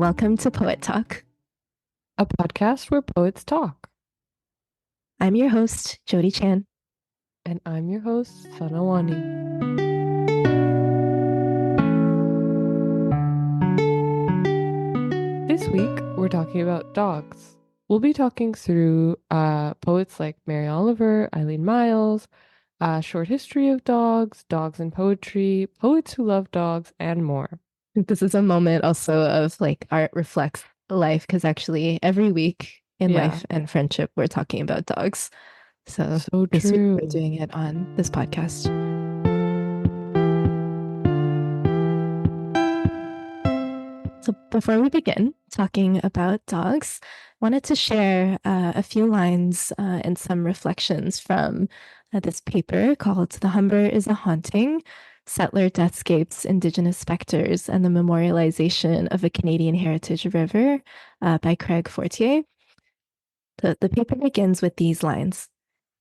welcome to Poet Talk. A podcast where poets talk. I'm your host, Jody Chan. And I'm your host, Sanna Wani. This week, we're talking about dogs. We'll be talking through poets like Mary Oliver, Eileen Myles, short history of dogs, dogs and poetry, poets who love dogs, and more. This is a moment also of like art reflects life, because actually every week in life and friendship, we're talking about dogs. So this week true. we're doing it on this podcast. So before we begin talking about dogs, I wanted to share a few lines and some reflections from this paper called "The Humber is a Haunting: Settler Deathscapes, Indigenous Specters, and the Memorialization of a Canadian Heritage River" by Craig Fortier. The paper begins with these lines.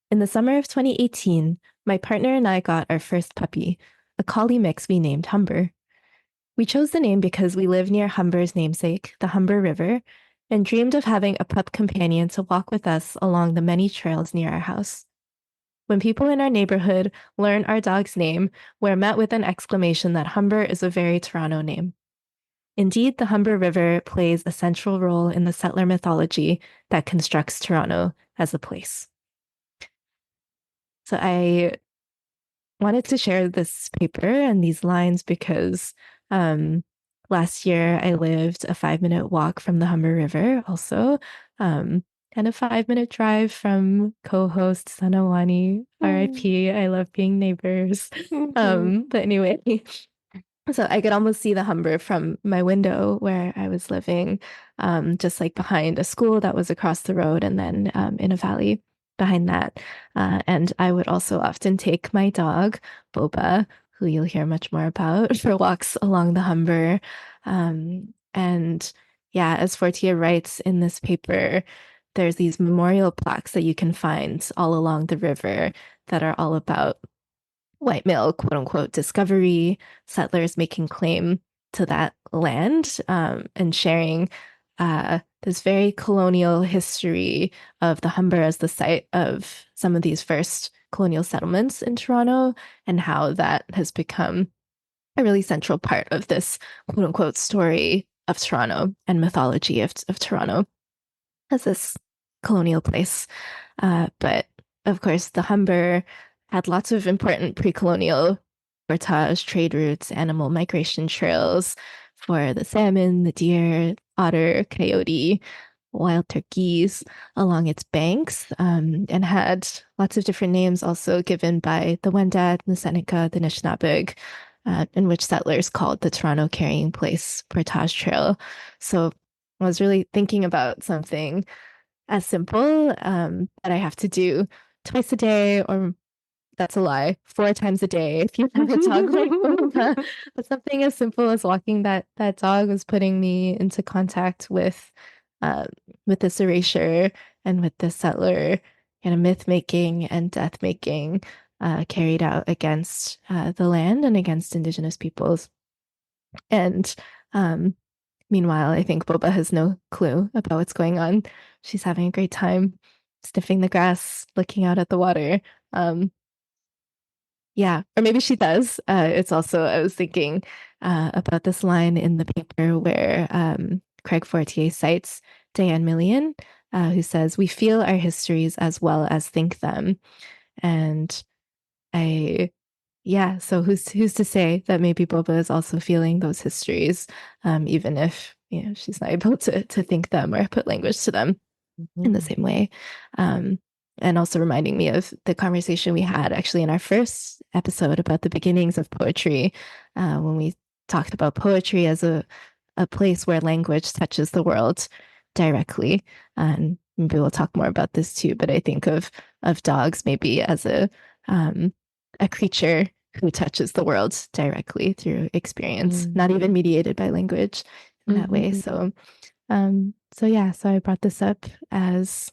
"In the summer of 2018, my partner and I got our first puppy, a collie mix we named Humber. We chose the name because we live near Humber's namesake, the Humber River, and dreamed of having a pup companion to walk with us along the many trails near our house. When people in our neighborhood learn our dog's name, we're met with an exclamation that Humber is a very Toronto name. Indeed, the Humber River plays a central role in the settler mythology that constructs Toronto as a place." So I wanted to share this paper and these lines because last year I lived a 5-minute walk from the Humber River, also, and a 5-minute drive from co-host Sanna Wani, RIP. I love being neighbors. But anyway, so I could almost see the Humber from my window where I was living, just like behind a school that was across the road, and then in a valley behind that. And I would also often take my dog, Boba, who you'll hear much more about, for walks along the Humber. And yeah, as Fortier writes in this paper, there's these memorial plaques that you can find all along the river that are all about white male, quote unquote, discovery, settlers making claim to that land, and sharing this very colonial history of the Humber as the site of some of these first colonial settlements in Toronto, and how that has become a really central part of this quote unquote story of Toronto and mythology of Toronto as this colonial place. But of course, the Humber had lots of important pre-colonial portage, trade routes, animal migration trails for the salmon, the deer, otter, coyote, wild turkeys along its banks, and had lots of different names also given by the Wendat, the Seneca, the Nishnabeg, in which settlers called the Toronto Carrying Place Portage Trail. So I was really thinking about something as simple that I have to do twice a day, or that's a lie, 4 times a day if you have a dog like Boba. But something as simple as walking that dog was putting me into contact with this erasure and with this settler kind of myth making and death making carried out against the land and against Indigenous peoples. And meanwhile, I think Boba has no clue about what's going on. She's having a great time sniffing the grass, looking out at the water. Yeah, or maybe she does. It's also, I was thinking about this line in the paper where Craig Fortier cites Diane Millian, who says, "We feel our histories as well as think them." And so who's to say that maybe Boba is also feeling those histories, even if she's not able to think them or put language to them in the same way. And also reminding me of the conversation we had actually in our first episode about the beginnings of poetry, when we talked about poetry as a place where language touches the world directly. And maybe we'll talk more about this too, but I think of dogs maybe as a creature who touches the world directly through experience, not even mediated by language in that way. So I brought this up as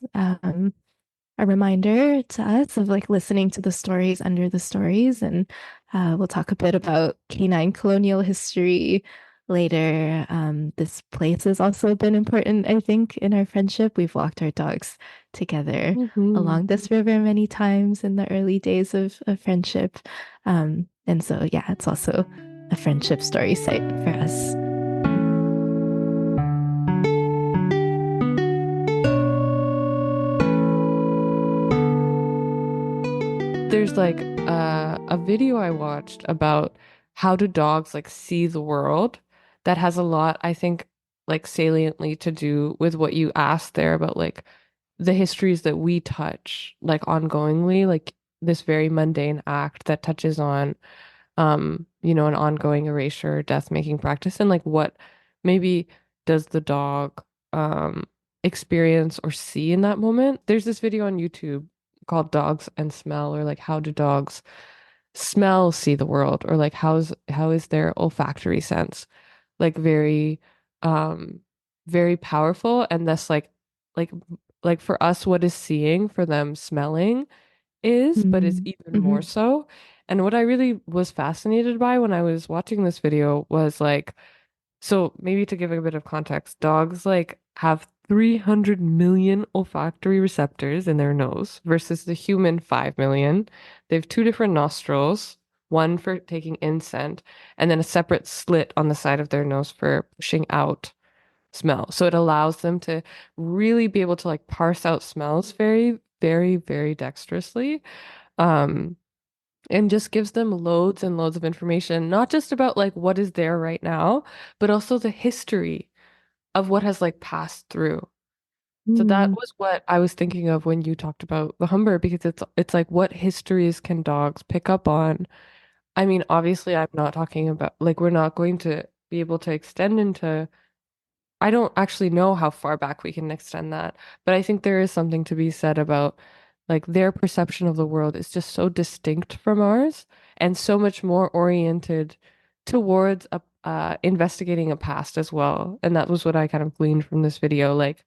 a reminder to us of like listening to the stories under the stories. And we'll talk a bit about canine colonial history, later, this place has also been important, I think, in our friendship. We've walked our dogs together Hmm. along this river many times in the early days of friendship. And so, yeah, it's also a friendship story site for us. There's like a video I watched about how do dogs like see the world that has a lot, I think, like saliently to do with what you asked there about like the histories that we touch like ongoingly, like this very mundane act that touches on an ongoing erasure, death making practice, and like what maybe does the dog um experience or see in that moment. There's this video on YouTube called Dogs and Smell, or like how do dogs smell see the world, or like how is their olfactory sense like very um very powerful, and thus like like for us what is seeing for them smelling is, but is Mm, even more mhm, so. And what I really was fascinated by when I was watching this video was like, so maybe to give a bit of context, dogs like have 300 million olfactory receptors in their nose versus the human 5 million. They have two different nostrils, one for taking in scent, and then a separate slit on the side of their nose for pushing out smell. So it allows them to really be able to like parse out smells very, very, very dexterously. Um, and just gives them loads and loads of information, not just about like what is there right now, but also the history of what has like passed through. So that mm, was what I was thinking of when you talked about the Humber, because it's like what histories can dogs pick up on? I mean, obviously I'm not talking about like we're not going to be able to extend into I don't actually know how far back we can extend that, but I think there is something to be said about like their perception of the world is just so distinct from ours and so much more oriented towards investigating a past as well. And that was what I kind of gleaned from this video. Like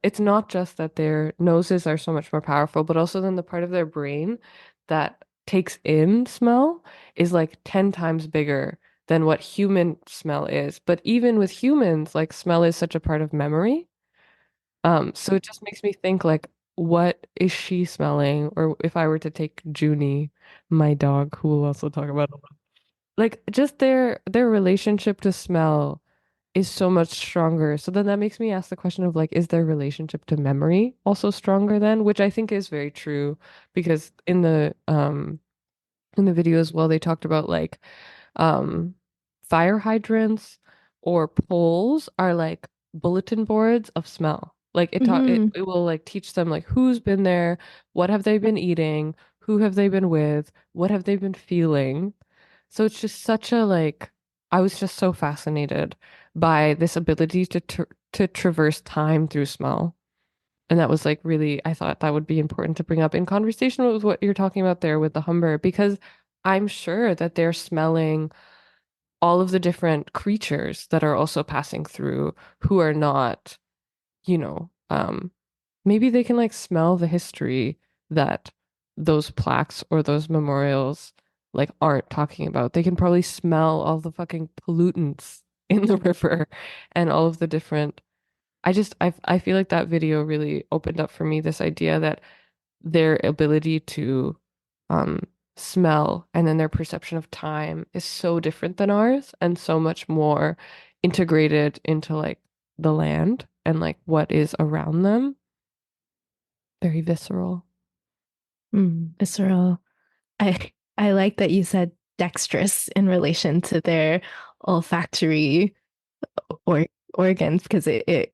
it's not just that their noses are so much more powerful, but also then the part of their brain that takes in smell is like 10 times bigger than what human smell is. But even with humans, like smell is such a part of memory. So it just makes me think like, what is she smelling? Or if I were to take Junie, my dog, who we'll also talk about a lot, like just their relationship to smell is so much stronger. So then that makes me ask the question of like, is their relationship to memory also stronger then? Which I think is very true because in the video as well, they talked about like um fire hydrants or poles are like bulletin boards of smell. Like mhm, it will like teach them like who's been there, what have they been eating, who have they been with, what have they been feeling. So it's just such a like I was just so fascinated by this ability to traverse time through smell. And that was like really, I thought that would be important to bring up in conversation with what you're talking about there with the Humber, because I'm sure that they're smelling all of the different creatures that are also passing through who are not, you know, maybe they can like smell the history that those plaques or those memorials like aren't talking about. They can probably smell all the fucking pollutants in the river and all of the different I feel like that video really opened up for me this idea that their ability to um smell and then their perception of time is so different than ours and so much more integrated into like the land and like what is around them. Very visceral. visceral. I like that you said dexterous in relation to their olfactory or organs because it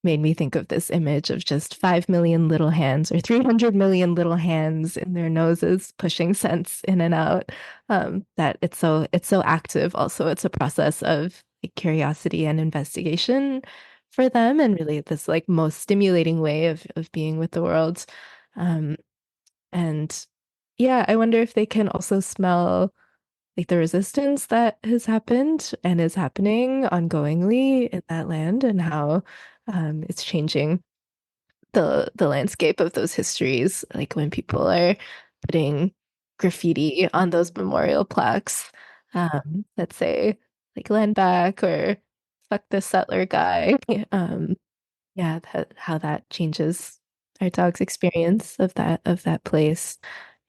made me think of this image of just 5 million little hands or 300 million little hands in their noses pushing scents in and out. That it's so active. Also, it's a process of like, curiosity and investigation for them, and really this like most stimulating way of being with the world. Um, and yeah, I wonder if they can also smell like the resistance that has happened and is happening ongoingly in that land and how it's changing the landscape of those histories, like when people are putting graffiti on those memorial plaques, let's say. like land back or fuck this settler guy. Um, yeah, how that changes our dog's experience of that place.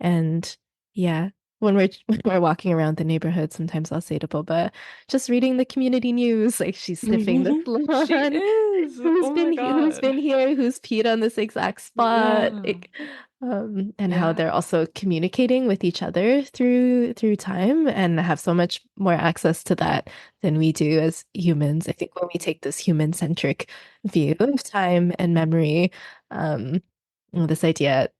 And yeah, when we're walking around the neighborhood, sometimes I'll say to Boba, just reading the community news, like she's sniffing the She lawn. is. Oh my Who's God. been here? Who's peed on this exact spot? Yeah. Like, and how Yeah. they're also communicating with each other through time and have so much more access to that than we do as humans. I think when we take this human-centric view of time and memory, um, this idea.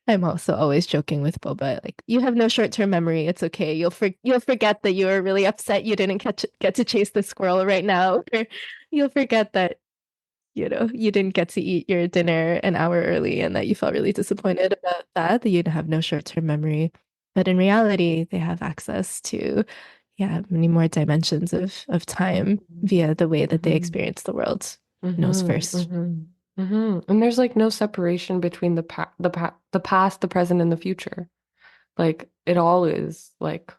I'm also always joking with Boba, like, you have no short-term memory. It's okay. You'll forget that you were really upset you didn't get to chase the squirrel right now. Or you'll forget that you didn't get to eat your dinner an hour early and that you felt really disappointed about that you'd have no short-term memory. But in reality, they have access to, yeah, many more dimensions of time via the way that they Mm-hmm. experience the world nose Mm-hmm. first. Mm-hmm. Mm-hmm. And there's like no separation between the past, the present, and the future. Like it all is like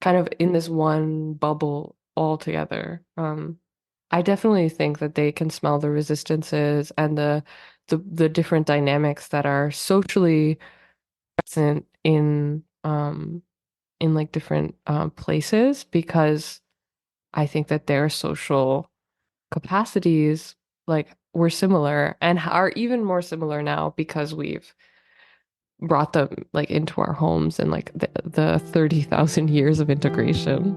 kind of in this one bubble all together. I definitely think that they can smell the resistances and the different dynamics that are socially present in like different places because I think that their social capacities like were similar and are even more similar now because we've brought them like into our homes and like the 30,000 years of integration.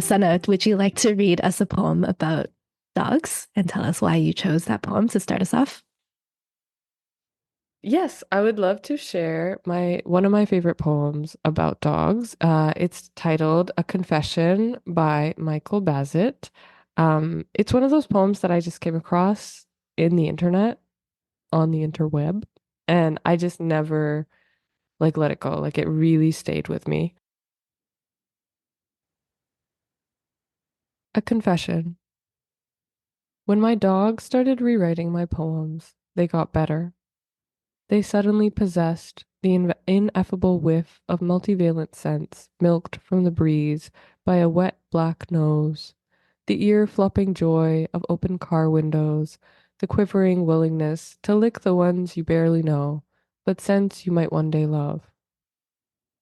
Sana, would you like to read us a poem about dogs and tell us why you chose that poem to start us off? Yes, I would love to share my one of my favorite poems about dogs. It's titled A Confession by Michael Bassett. It's one of those poems that I just came across in the internet, on the interweb, and I just never like let it go. Like it really stayed with me. A confession. When my dog started rewriting my poems, they got better. They suddenly possessed the ineffable whiff of multivalent scents milked from the breeze by a wet black nose, the ear-flopping joy of open car windows, the quivering willingness to lick the ones you barely know, but sense you might one day love.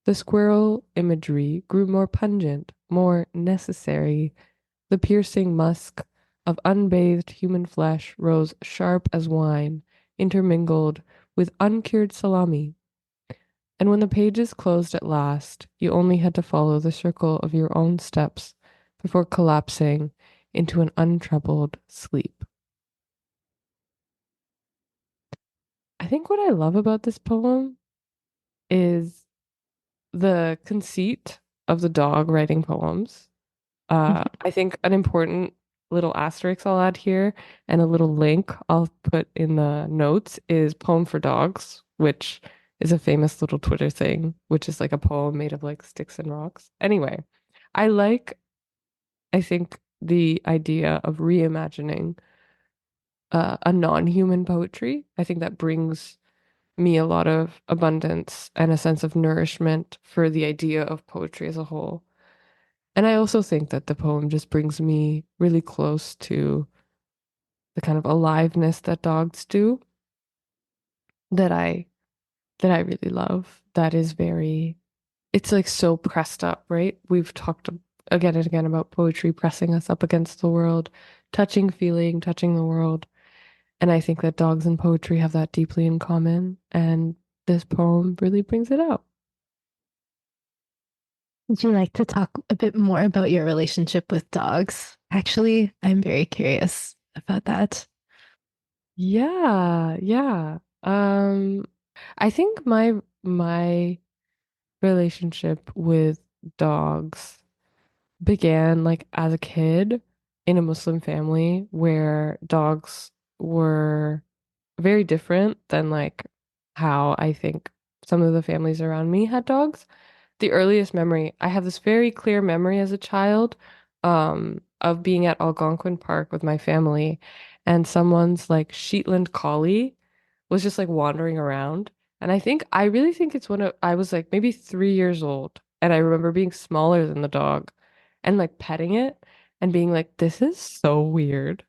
The squirrel imagery grew more pungent, more necessary. The piercing musk of unbathed human flesh rose sharp as wine, intermingled with uncured salami. And when the pages closed at last, you only had to follow the circle of your own steps before collapsing into an untroubled sleep. I think what I love about this poem is the conceit of the dog writing poems. I think an important little asterisk I'll add here and a little link I'll put in the notes is Poem for Dogs, which is a famous little Twitter thing, which is like a poem made of like sticks and rocks. Anyway, I like, I think, the idea of reimagining a non-human poetry. I think that brings me a lot of abundance and a sense of nourishment for the idea of poetry as a whole. And I also think that the poem just brings me really close to the kind of aliveness that dogs do that I that I really love. That is very it's like so pressed up, right? We've talked again and again about poetry pressing us up against the world, touching feeling, touching the world. And I think that dogs and poetry have that deeply in common. And this poem really brings it out. Would you like to talk a bit more about your relationship with dogs? Actually, I'm very curious about that. Yeah, yeah. I think my relationship with dogs began like as a kid in a Muslim family where dogs were very different than like how I think some of the families around me had dogs. The earliest memory, I have this very clear memory as a child of being at Algonquin Park with my family and someone's like Shetland collie was just like wandering around. And I really think it's I was like maybe 3 years old. And I remember being smaller than the dog and like petting it and being like, this is so weird.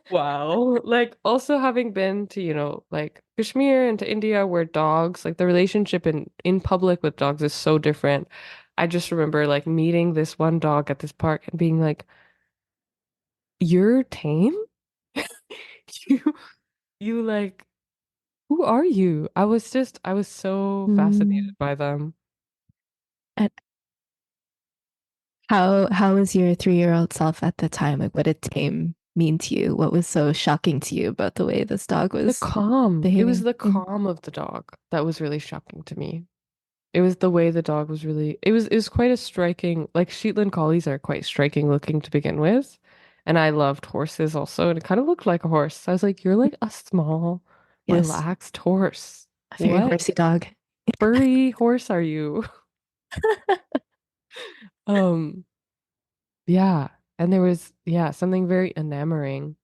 Wow. Like also having been to, like Kashmir and to India where dogs, like the relationship in public with dogs is so different. I just remember like meeting this one dog at this park and being like, "You're tame? You you like who are you?" I was so Mm. fascinated by them. And how was your 3-year-old self at the time? Like, what did tame mean to you? What was so shocking to you about the way this dog The was calm. It was behaving? the calm of the dog that was really shocking to me. It was the way the dog was really it was quite a striking like Shetland collies are quite striking looking to begin with. And I loved horses also, and it kind of looked like a horse. I was like, you're like a small, Yes, relaxed horse. a very What horsey dog. furry horse are you? Um, yeah. And there was, yeah, something very enamoring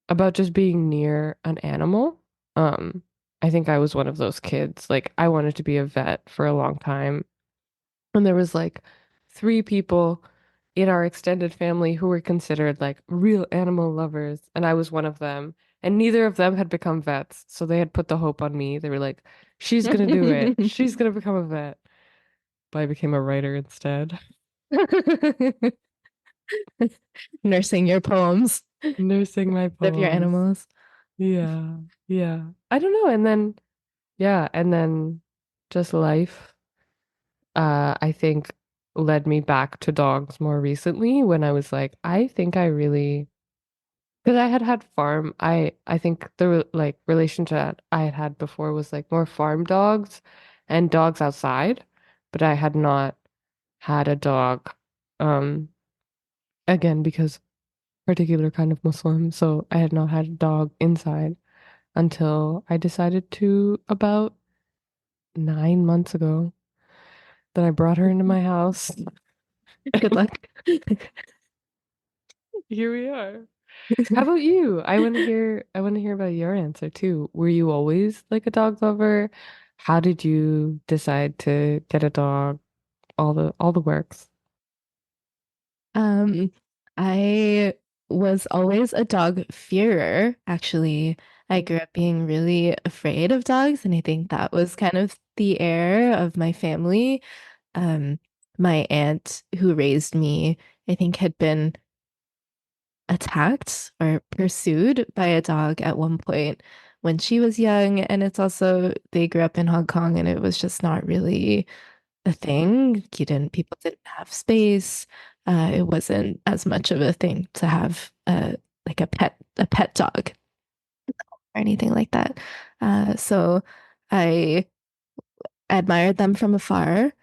about just being near an animal. Um, I think I was one of those kids. Like I wanted to be a vet for a long time. And there was like three people in our extended family who were considered like real animal lovers, and I was one of them. And neither of them had become vets, so they had put the hope on me. They were like, "She's gonna do it. She's gonna become a vet." But I became a writer instead, Nursing your poems nursing my of your poems. animals. Yeah, yeah. I don't know. And then, yeah, and then just life, I think led me back to dogs more recently when I was like, I think I really because I had had farm, I think the like relationship that I had had before was like more farm dogs and dogs outside, but I had not had a dog, um, again because particular kind of Muslim, so I had not had a dog inside until I decided to about 9 months ago. Then I brought her into my house. Good luck. Here we are. How about you? I want to hear about your answer too. Were you always like a dog lover? How did you decide to get a dog? All the works. Um, I was always a dog fearer, actually. I grew up being really afraid of dogs, and I think that was kind of the air of my family. Um, my aunt who raised me, I think, had been attacked or pursued by a dog at one point when she was young. And it's also, they grew up in Hong Kong and it was just not really a thing. People didn't have space. It wasn't as much of a thing to have like a pet dog or anything like that. So I admired them from afar.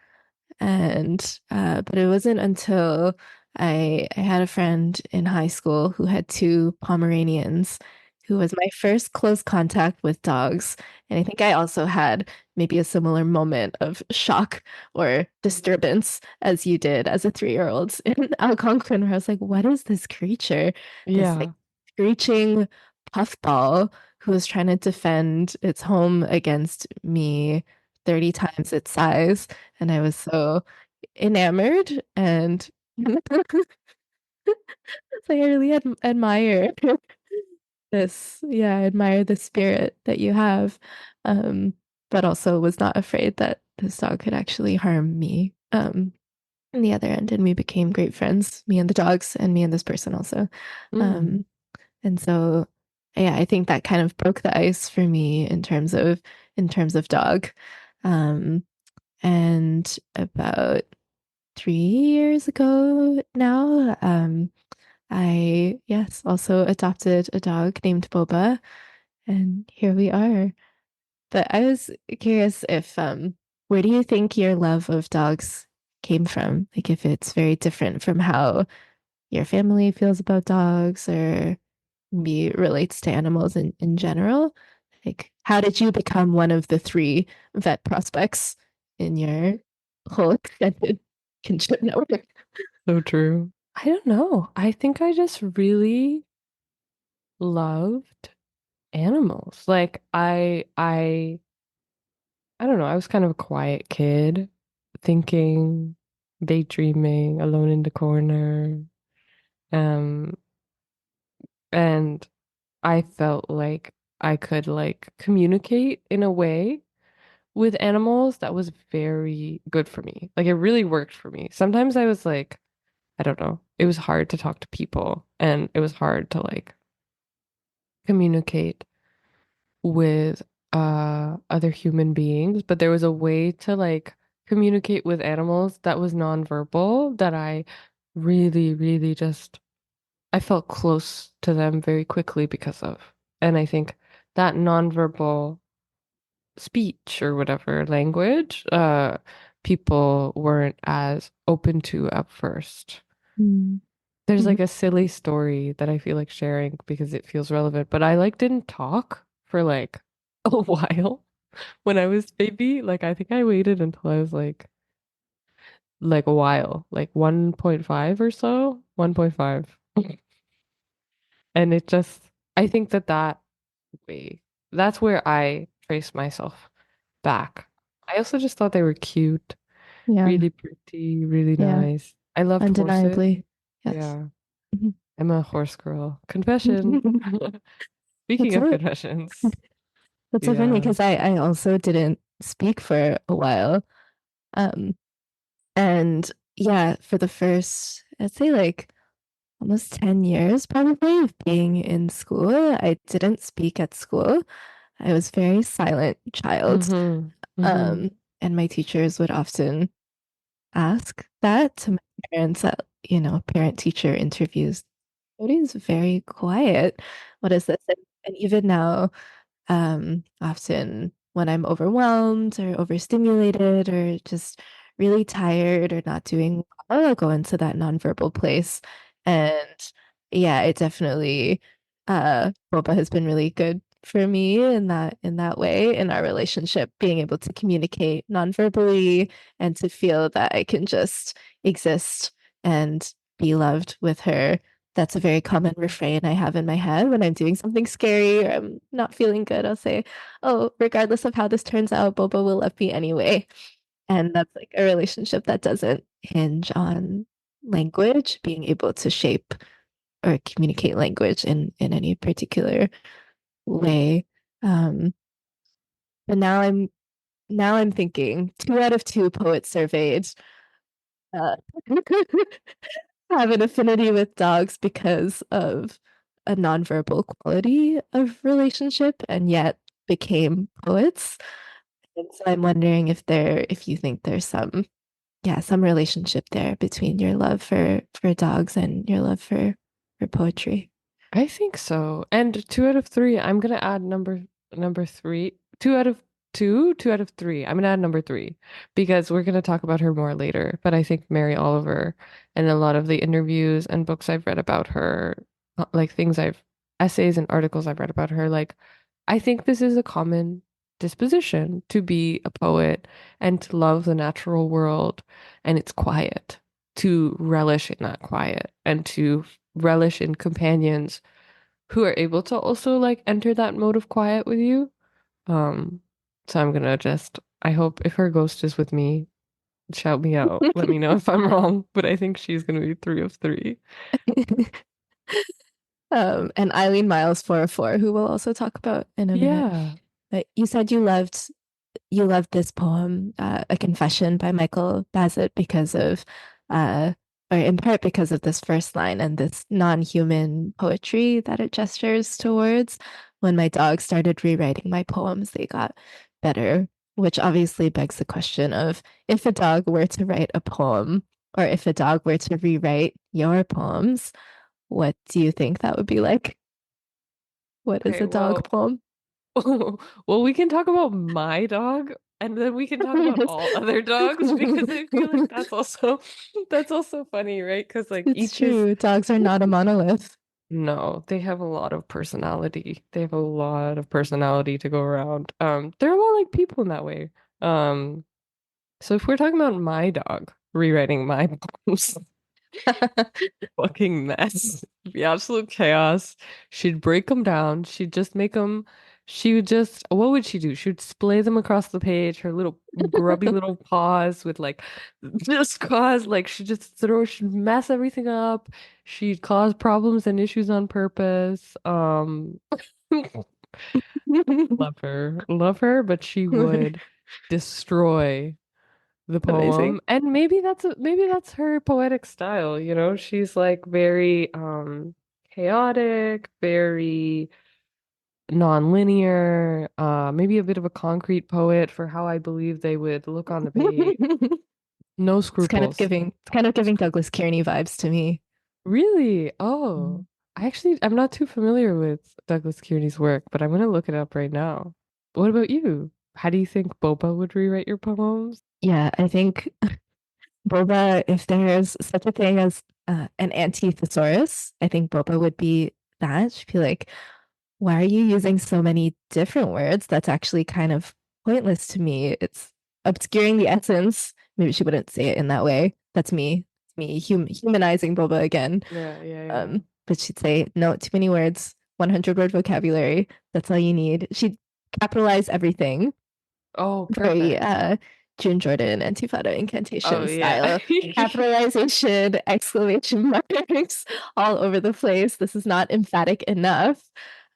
And but it wasn't until I had a friend in high school who had two Pomeranians, who was my first close contact with dogs. And I think I also had maybe a similar moment of shock or disturbance as you did as a 3-year-old in Algonquin, where I was like, what is this creature? This like Yeah. screeching puffball who was trying to defend its home against me 30 times its size. And I was so enamored and it's like I really admire I admire the spirit that you have. Um, but also was not afraid that this dog could actually harm me. In the other end, and we became great friends, me and the dogs, and me and this person also. Mm. Um, and so yeah, I think that kind of broke the ice for me in terms of dog. Um, and about 3 years ago now, I, yes, also adopted a dog named Boba, and here we are. But I was curious if, where do you think your love of dogs came from? Like, if it's very different from how your family feels about dogs or maybe relates to animals in general. Like, how did you become one of the three vet prospects in your whole extended kinship network? So true. I don't know. I think I just really loved animals. Like I don't know, I was kind of a quiet kid, thinking, daydreaming, alone in the corner. Um, and I felt like I could like communicate in a way with animals that was very good for me. Like it really worked for me. Sometimes I was like, I don't know, it was hard to talk to people and it was hard to like communicate with other human beings, but there was a way to like communicate with animals that was nonverbal that I really, really just I felt close to them very quickly because of. And I think that nonverbal speech or whatever language, people weren't as open to at first. Mm. There's Mhm. like a silly story that I feel like sharing because it feels relevant, but I like didn't talk for like a while when I was baby. Like I think I waited until I was like a while, like 1.5 or so, 1.5. And it just I think that way that's where I trace myself back. I also just thought they were cute, Yeah, really pretty, really yeah, nice. I loved horses. undeniably. Yes. Yeah, Mhm. I'm a horse girl. Confession. That's Speaking of so confessions, that's so funny yeah. because I also didn't speak for a while. Um, and yeah, for the first, I'd say like almost 10 years probably of being in school, I didn't speak at school. I was a very silent child. Mm-hmm. Mm-hmm. Um, and my teachers would often ask that to my parents at, parent teacher interviews. Cody's very quiet. What is this? And even now, often when I'm overwhelmed or overstimulated or just really tired or not doing well, I'll go into that nonverbal place. And yeah, it definitely Boba has been really good for me in that way in our relationship, being able to communicate nonverbally and to feel that I can just exist and be loved with her. That's a very common refrain I have in my head when I'm doing something scary or I'm not feeling good. I'll say, "Oh, regardless of how this turns out, Boba will love me anyway." And that's like a relationship that doesn't hinge on language, being able to shape or communicate language in any particular way. Um, but now I'm thinking 2 out of 2 poets surveyed uh, have an affinity with dogs because of a nonverbal quality of relationship and yet became poets. And so I'm wondering if you think there's some relationship there between your love for dogs and your love for poetry. I think so. And 2 out of 3, I'm gonna add number three. 2 out of 2, 2 out of 3. I'm gonna add number 3 because we're gonna talk about her more later. But I think Mary Oliver and a lot of the interviews and books I've read about her, like essays and articles I've read about her, like I think this is a common disposition to be a poet and to love the natural world and it's quiet, to relish in that quiet and to relish in companions who are able to also like enter that mode of quiet with you. Um, so I'm gonna just I hope if her ghost is with me, shout me out. Let me know if I'm wrong, but I think she's gonna be 3 of 3. And Eileen Myles 404, who we'll also talk about in a minute. Yeah. But you said you loved this poem, A Confession by Michael Bassett, because of, uh, or in part because of this first line and this non-human poetry that it gestures towards. When my dog started rewriting my poems, they got better, which obviously begs the question of if a dog were to write a poem, or if a dog were to rewrite your poems, what do you think that would be like? What is Okay, a dog well, poem? well, we can talk about my dog and then we can talk about all other dogs because I feel like that's also that's also funny, right? Because like It's each is true. Dogs are not a monolith. no, they have a lot of personality. They have a lot of personality to go around. They're a lot like people in that way. So if we're talking about my dog rewriting my poems, Fucking mess. The absolute chaos. She'd break them down. She'd just make them. She would just, what would she do? She would splay them across the page, her little grubby little paws would like just cause, like, she'd mess everything up. She'd cause problems and issues on purpose. Love her, but she would destroy the Amazing. poem. And maybe that's her poetic style, you know? She's like very chaotic, very non-linear, maybe a bit of a concrete poet for how I believe they would look on the page. No scruples. It's kind of giving Douglas Kearney vibes to me. Really? Oh. Mm. I'm not too familiar with Douglas Kearney's work, but I'm gonna look it up right now. What about you? How do you think Boba would rewrite your poems? Yeah, I think Boba, if there's such a thing as an anti-thesaurus, I think Boba would be that. She'd be like, why are you using so many different words? That's actually kind of pointless to me. It's obscuring the essence. Maybe she wouldn't say it in that way. That's me. It's me humanizing Boba again. Yeah, yeah, yeah. But she'd say, no, too many words, 100 word vocabulary. That's all you need. She'd capitalize everything Oh, very perfect. June Jordan Antifada Oh incantation yeah. style. Capitalization, exclamation marks all over the place. This is not emphatic enough.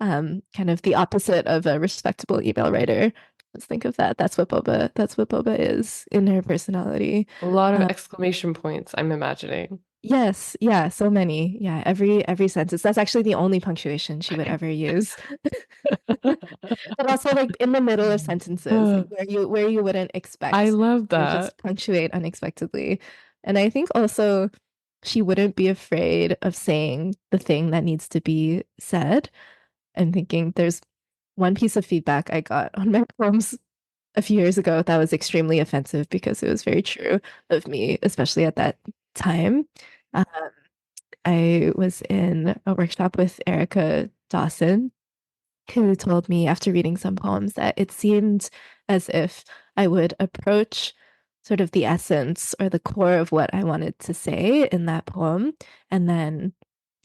Kind of the opposite of a respectable email writer. Let's think of that. That's what Boba is in her personality. A lot of Uh, exclamation points, I'm imagining. yes, yeah, so many. Yeah, every sentence. That's actually the only punctuation she would ever use. But also like in the middle of sentences, like where you wouldn't I expect love to that. just punctuate unexpectedly. And I think also she wouldn't be afraid of saying the thing that needs to be said. I'm thinking there's one piece of feedback I got on my poems a few years ago that was extremely offensive because it was very true of me, especially at that time. Um, I was in a workshop with Erica Dawson, who told me after reading some poems that it seemed as if I would approach sort of the essence or the core of what I wanted to say in that poem and then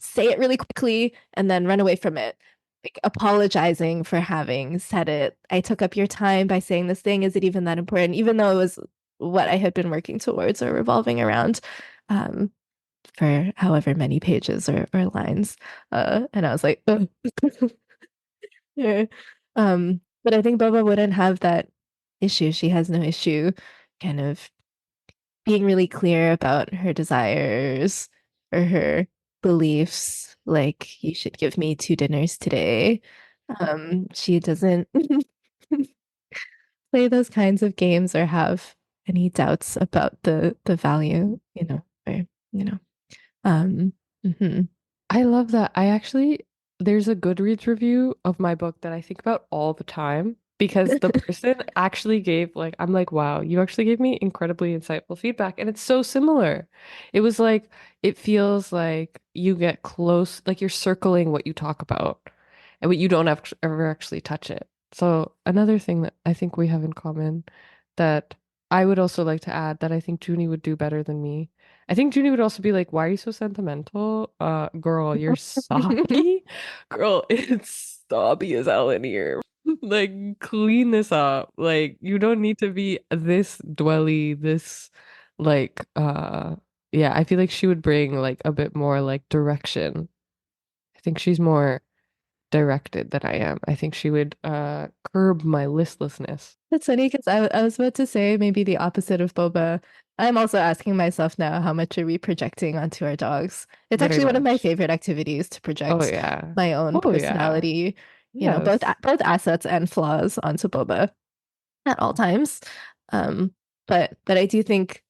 say it really quickly and then run away from it, like apologizing for having said it. I took up your time by saying this thing. Is it even that important? Even though it was what I had been working towards or revolving around. Um, for however many pages or lines. And I was like, "Ugh." Yeah. But I think Boba wouldn't have that issue. She has no issue kind of being really clear about her desires or her beliefs, like you should give me two dinners today. She doesn't play those kinds of games or have any doubts about the value, or you know. Um, mhm. I love that. There's a Goodreads review of my book that I think about all the time because the person actually I'm like, wow, you actually gave me incredibly insightful feedback. And it's so similar. It was like, it feels like you get close, like you're circling what you talk about, and what you don't have to ever actually touch it. So another thing that I think we have in common that I would also like to add that I think Junie would do better than me. I think Junie would also be like, why are you so sentimental? Girl, you're soppy. Girl, it's soppy as hell in here. Like, clean this up. Like, you don't need to be this dwelly, this like yeah, I feel like she would bring like a bit more like direction. I think she's more directed than I am. I think she would curb my listlessness. That's funny because I was about to say maybe the opposite of boba. I'm also asking myself now, how much are we projecting onto our dogs? It's Very actually one of my much. favorite activities to Oh project yeah. my own Oh yeah. personality, Yes. both assets and flaws onto boba at all times. Um, but I do think,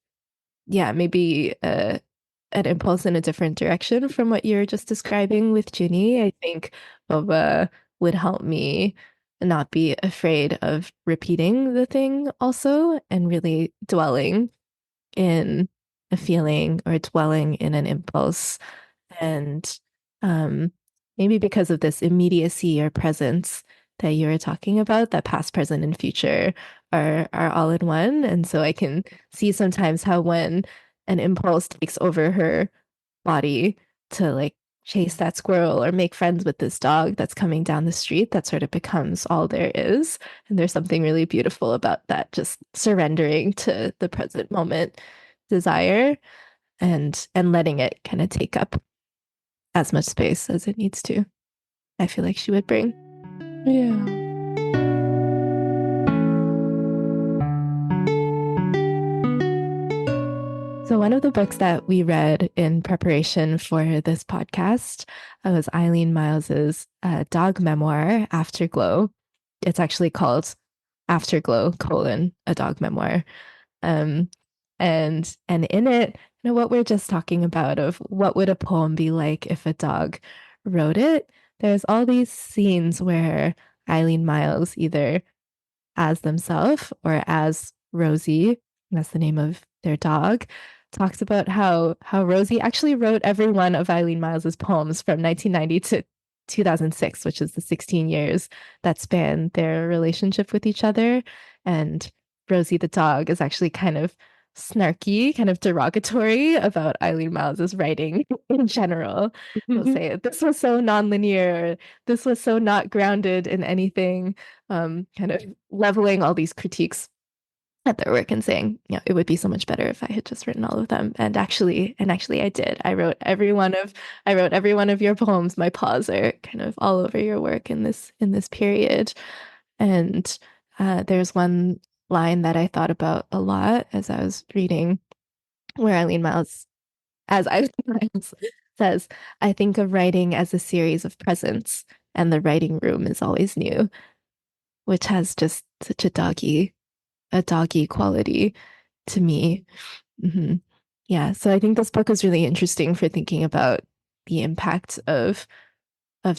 yeah, maybe an impulse in a different direction from what you're just describing with Junie. I think boba would help me not be afraid of repeating the thing also and really dwelling in a feeling or dwelling in an impulse. And um, maybe because of this immediacy or presence that you were talking about, that past, present, and future are all in one. And so I can see sometimes how when an impulse takes over her body to like chase that squirrel or make friends with this dog that's coming down the street that sort of becomes all there is. And there's something really beautiful about that, just surrendering to the present moment desire and letting it kind of take up as much space as it needs to. I feel like she would bring. Yeah. So, one of the books that we read in preparation for this podcast was Eileen Myles's dog memoir, Afterglow. It's actually called Afterglow, a dog memoir. Um, and in it, what we're just talking about of what would a poem be like if a dog wrote it, there's all these scenes where Eileen Myles either as themselves or as Rosie, that's the name of their dog, talks about how Rosie actually wrote every one of Eileen Myles's poems from 1990 to 2006, which is the 16 years that span their relationship with each other. And Rosie the dog is actually kind of snarky, kind of derogatory about Eileen Myles's writing in general. She'll say, this was so nonlinear, this was so not grounded in anything, kind of leveling all these critiques at their work and saying, yeah, it would be so much better if I had just written all of them. And actually I did. I wrote every one of your poems. My paws are kind of all over your work in this period. And there's one line that I thought about a lot as I was reading, where Eileen Myles says, I think of writing as a series of presents, and the writing room is always new, which has just such a doggy quality to me. hmm Yeah, so I think this book is really interesting for thinking about the impact of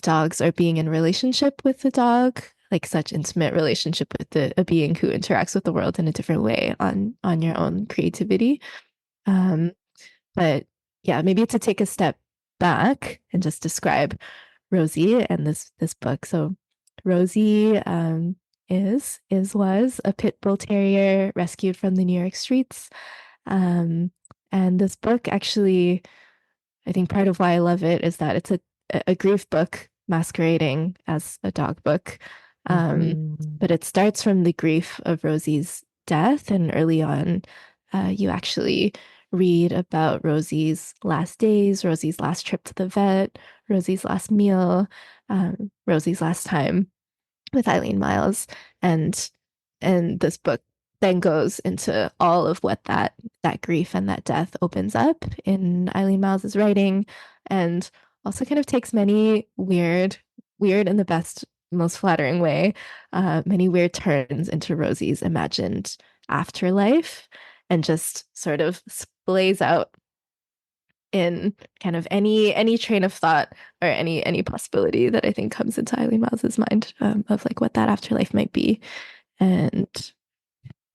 dogs or being in relationship with the dog, like such intimate relationship with a being who interacts with the world in a different way on your own creativity. Um, but yeah, maybe to take a step back and just describe Rosie and this book. So Rosie was a pit bull terrier rescued from the New York streets. Um, and this book actually, I think part of why I love it is that it's a grief book masquerading as a dog book. Mhm. But it starts from the grief of Rosie's death, and early on, you actually read about Rosie's last days, Rosie's last trip to the vet, Rosie's last meal, Rosie's last time with Eileen Myles, and this book then goes into all of what that grief and that death opens up in Eileen Myles's writing, and also kind of takes many weird in the best, most flattering way, many weird turns into Rosie's imagined afterlife, and just sort of splays out in kind of any train of thought or any possibility that I think comes into Eileen Myles's mind, of like what that afterlife might be. And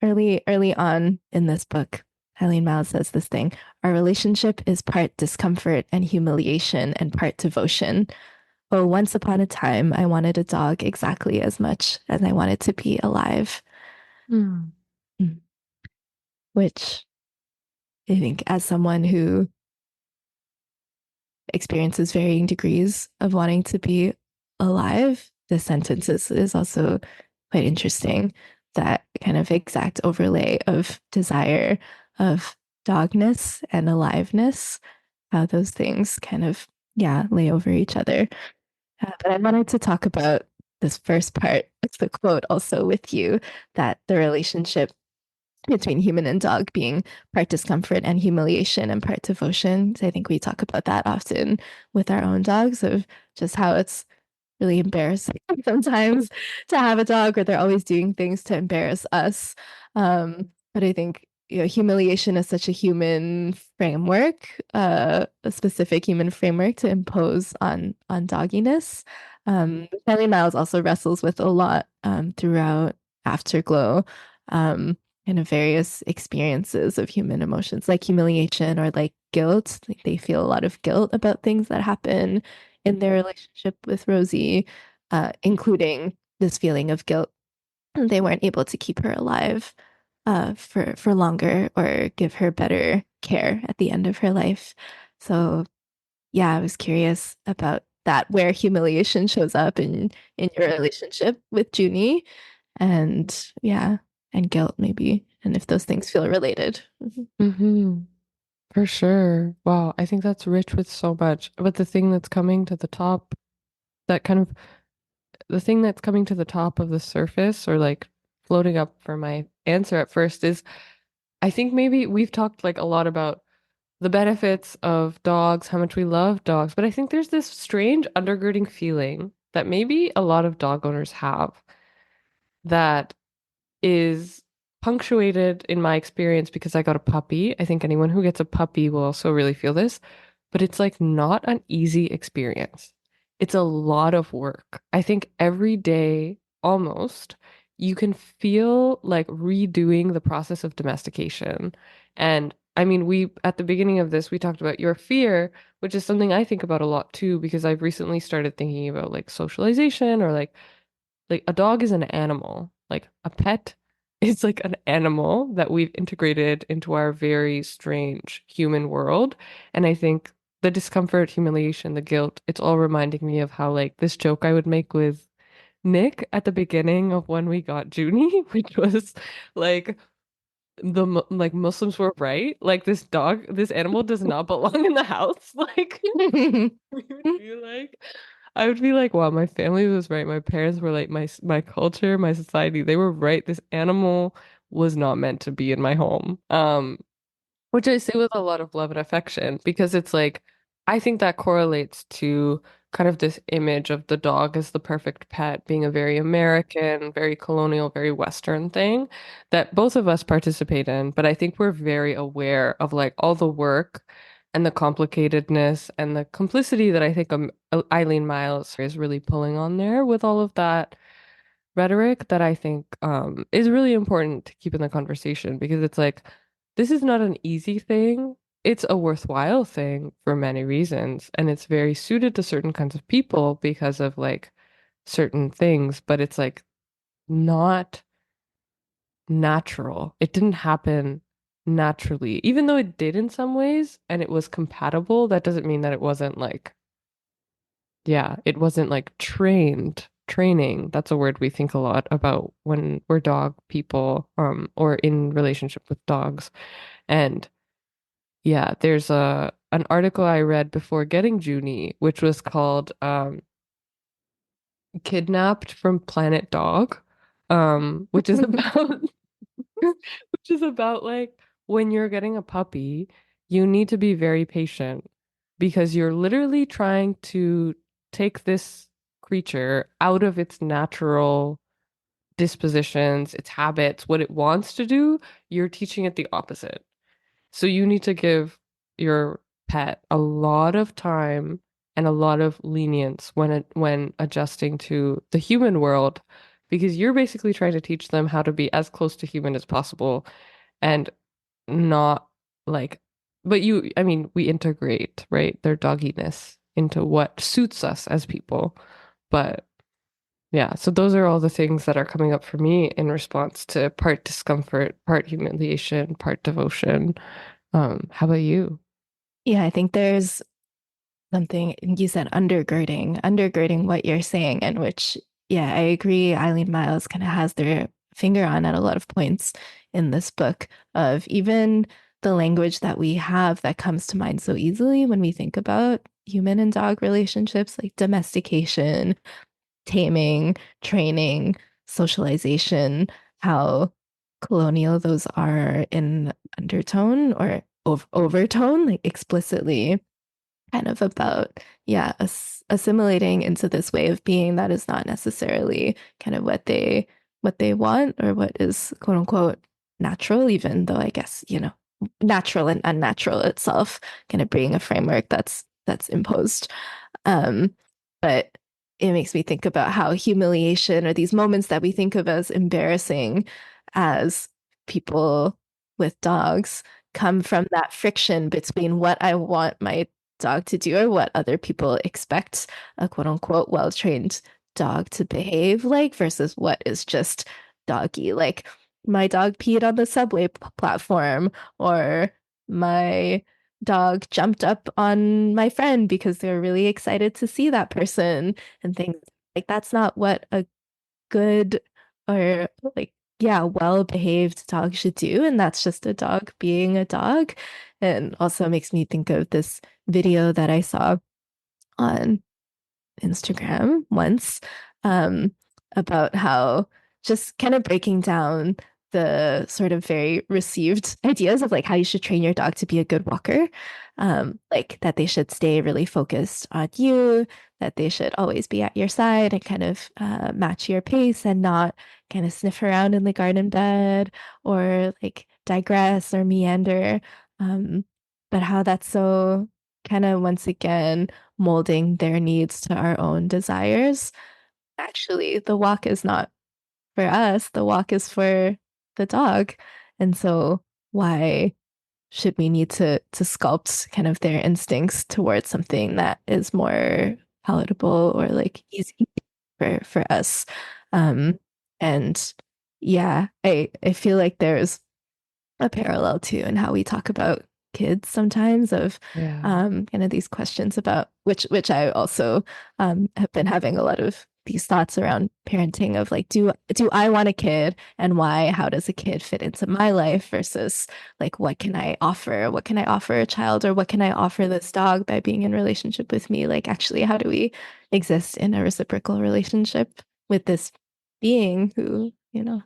early on in this book, Eileen Myles says this thing: our relationship is part discomfort and humiliation and part devotion. Oh, once upon a time, I wanted a dog exactly as much as I wanted to be alive. Mm. Mm. Which I think, as someone who experiences varying degrees of wanting to be alive, this sentence is also quite interesting. That kind of exact overlay of desire, of dogness and aliveness, how those things kind of, yeah, lay over each other. But I wanted to talk about this first part of the quote also with you, that the relationship between human and dog being part discomfort and humiliation and part devotion. So I think we talk about that often with our own dogs, of just how it's really embarrassing sometimes to have a dog, or they're always doing things to embarrass us. But I think, humiliation is such a human framework, a specific human framework to impose on dogginess. Kelly Miles also wrestles with a lot throughout Afterglow. Kind of various experiences of human emotions like humiliation or like guilt. Like they feel a lot of guilt about things that happen in their relationship with Rosie, including this feeling of guilt. They weren't able to keep her alive for longer or give her better care at the end of her life. So yeah, I was curious about that, where humiliation shows up in your relationship with Junie, and yeah, and guilt maybe, and if those things feel related. Mhm. Mm-hmm. For sure. Wow, I think that's rich with so much. But the thing that's coming to the top, that kind of the thing that's coming to the top of the surface or like floating up for my answer at first is I think maybe we've talked like a lot about the benefits of dogs, how much we love dogs, but I think there's this strange undergirding feeling that maybe a lot of dog owners have that is punctuated in my experience because I got a puppy. I think anyone who gets a puppy will also really feel this, but it's like not an easy experience. It's a lot of work. I think every day, almost, you can feel like redoing the process of domestication. And I mean, we, at the beginning of this, we talked about your fear, which is something I think about a lot too, because I've recently started thinking about like socialization or like a dog is an animal. Like a pet is like an animal that we've integrated into our very strange human world. And I think the discomfort, humiliation, the guilt, it's all reminding me of how like this joke I would make with Nick at the beginning of when we got Junie, which was like like Muslims were right. Like this dog, this animal does not belong in the house. Like we would be like, I would be like, wow, my family was right. My parents were like my culture, my society, they were right. This animal was not meant to be in my home. Which I say with a lot of love and affection because it's like I think that correlates to kind of this image of the dog as the perfect pet being a very American, very colonial, very Western thing that both of us participate in, but I think we're very aware of like all the work and the complicatedness and the complicity that I think Eileen Myles is really pulling on there with all of that rhetoric that I think is really important to keep in the conversation because it's like this is not an easy thing. It's a worthwhile thing for many reasons, and it's very suited to certain kinds of people because of like certain things, but it's like not natural. It didn't happen naturally. Even though it did in some ways and it was compatible, that doesn't mean that it wasn't like yeah, it wasn't like trained. Training, that's a word we think a lot about when we're dog people, or in relationship with dogs. And yeah, there's a an article I read before getting Junie, which was called Kidnapped from Planet Dog, which is about which is about like when you're getting a puppy, you need to be very patient because you're literally trying to take this creature out of its natural dispositions, its habits, what it wants to do. You're teaching it the opposite. So you need to give your pet a lot of time and a lot of lenience when adjusting to the human world because you're basically trying to teach them how to be as close to human as possible and not like but you I mean we integrate, right, their dogginess into what suits us as people. But yeah, so those are all the things that are coming up for me in response to part discomfort, part humiliation, part devotion. How about you? Yeah, I think there's something you said, undergirding what you're saying, and which, yeah, I agree. Eileen Myles kind of has their finger on at a lot of points in this book of even the language that we have that comes to mind so easily when we think about human and dog relationships, like domestication, taming, training, socialization, how colonial those are in undertone or overtone, like explicitly kind of about, yeah, assimilating into this way of being that is not necessarily kind of what they want or what is quote unquote natural, even though I guess, natural and unnatural itself kind of being a framework that's imposed. Um, but it makes me think about how humiliation or these moments that we think of as embarrassing as people with dogs come from that friction between what I want my dog to do or what other people expect a quote unquote well-trained dog to behave like versus what is just doggy. Like my dog peed on the subway platform, or my dog jumped up on my friend because they're really excited to see that person and things like that's not what a good or like yeah, well-behaved dog should do. And that's just a dog being a dog. And also makes me think of this video that I saw on Instagram once um, about how just kind of breaking down the sort of very received ideas of like how you should train your dog to be a good walker. Like that they should stay really focused on you, that they should always be at your side and kind of match your pace and not kind of sniff around in the garden bed or like digress or meander. Um, but how that's so kind of once again molding their needs to our own desires. Actually, the walk is not for us, the walk is for the dog. And so why should we need to sculpt kind of their instincts towards something that is more palatable or like easy for us? Um, and yeah, I feel like there's a parallel too in how we talk about kids sometimes of Yeah. kind of these questions about which I also have been having a lot of these thoughts around parenting of like do I want a kid and why? How does a kid fit into my life versus like what can I offer? What can I offer a child or what can I offer this dog by being in relationship with me? Like actually how do we exist in a reciprocal relationship with this being who, yeah.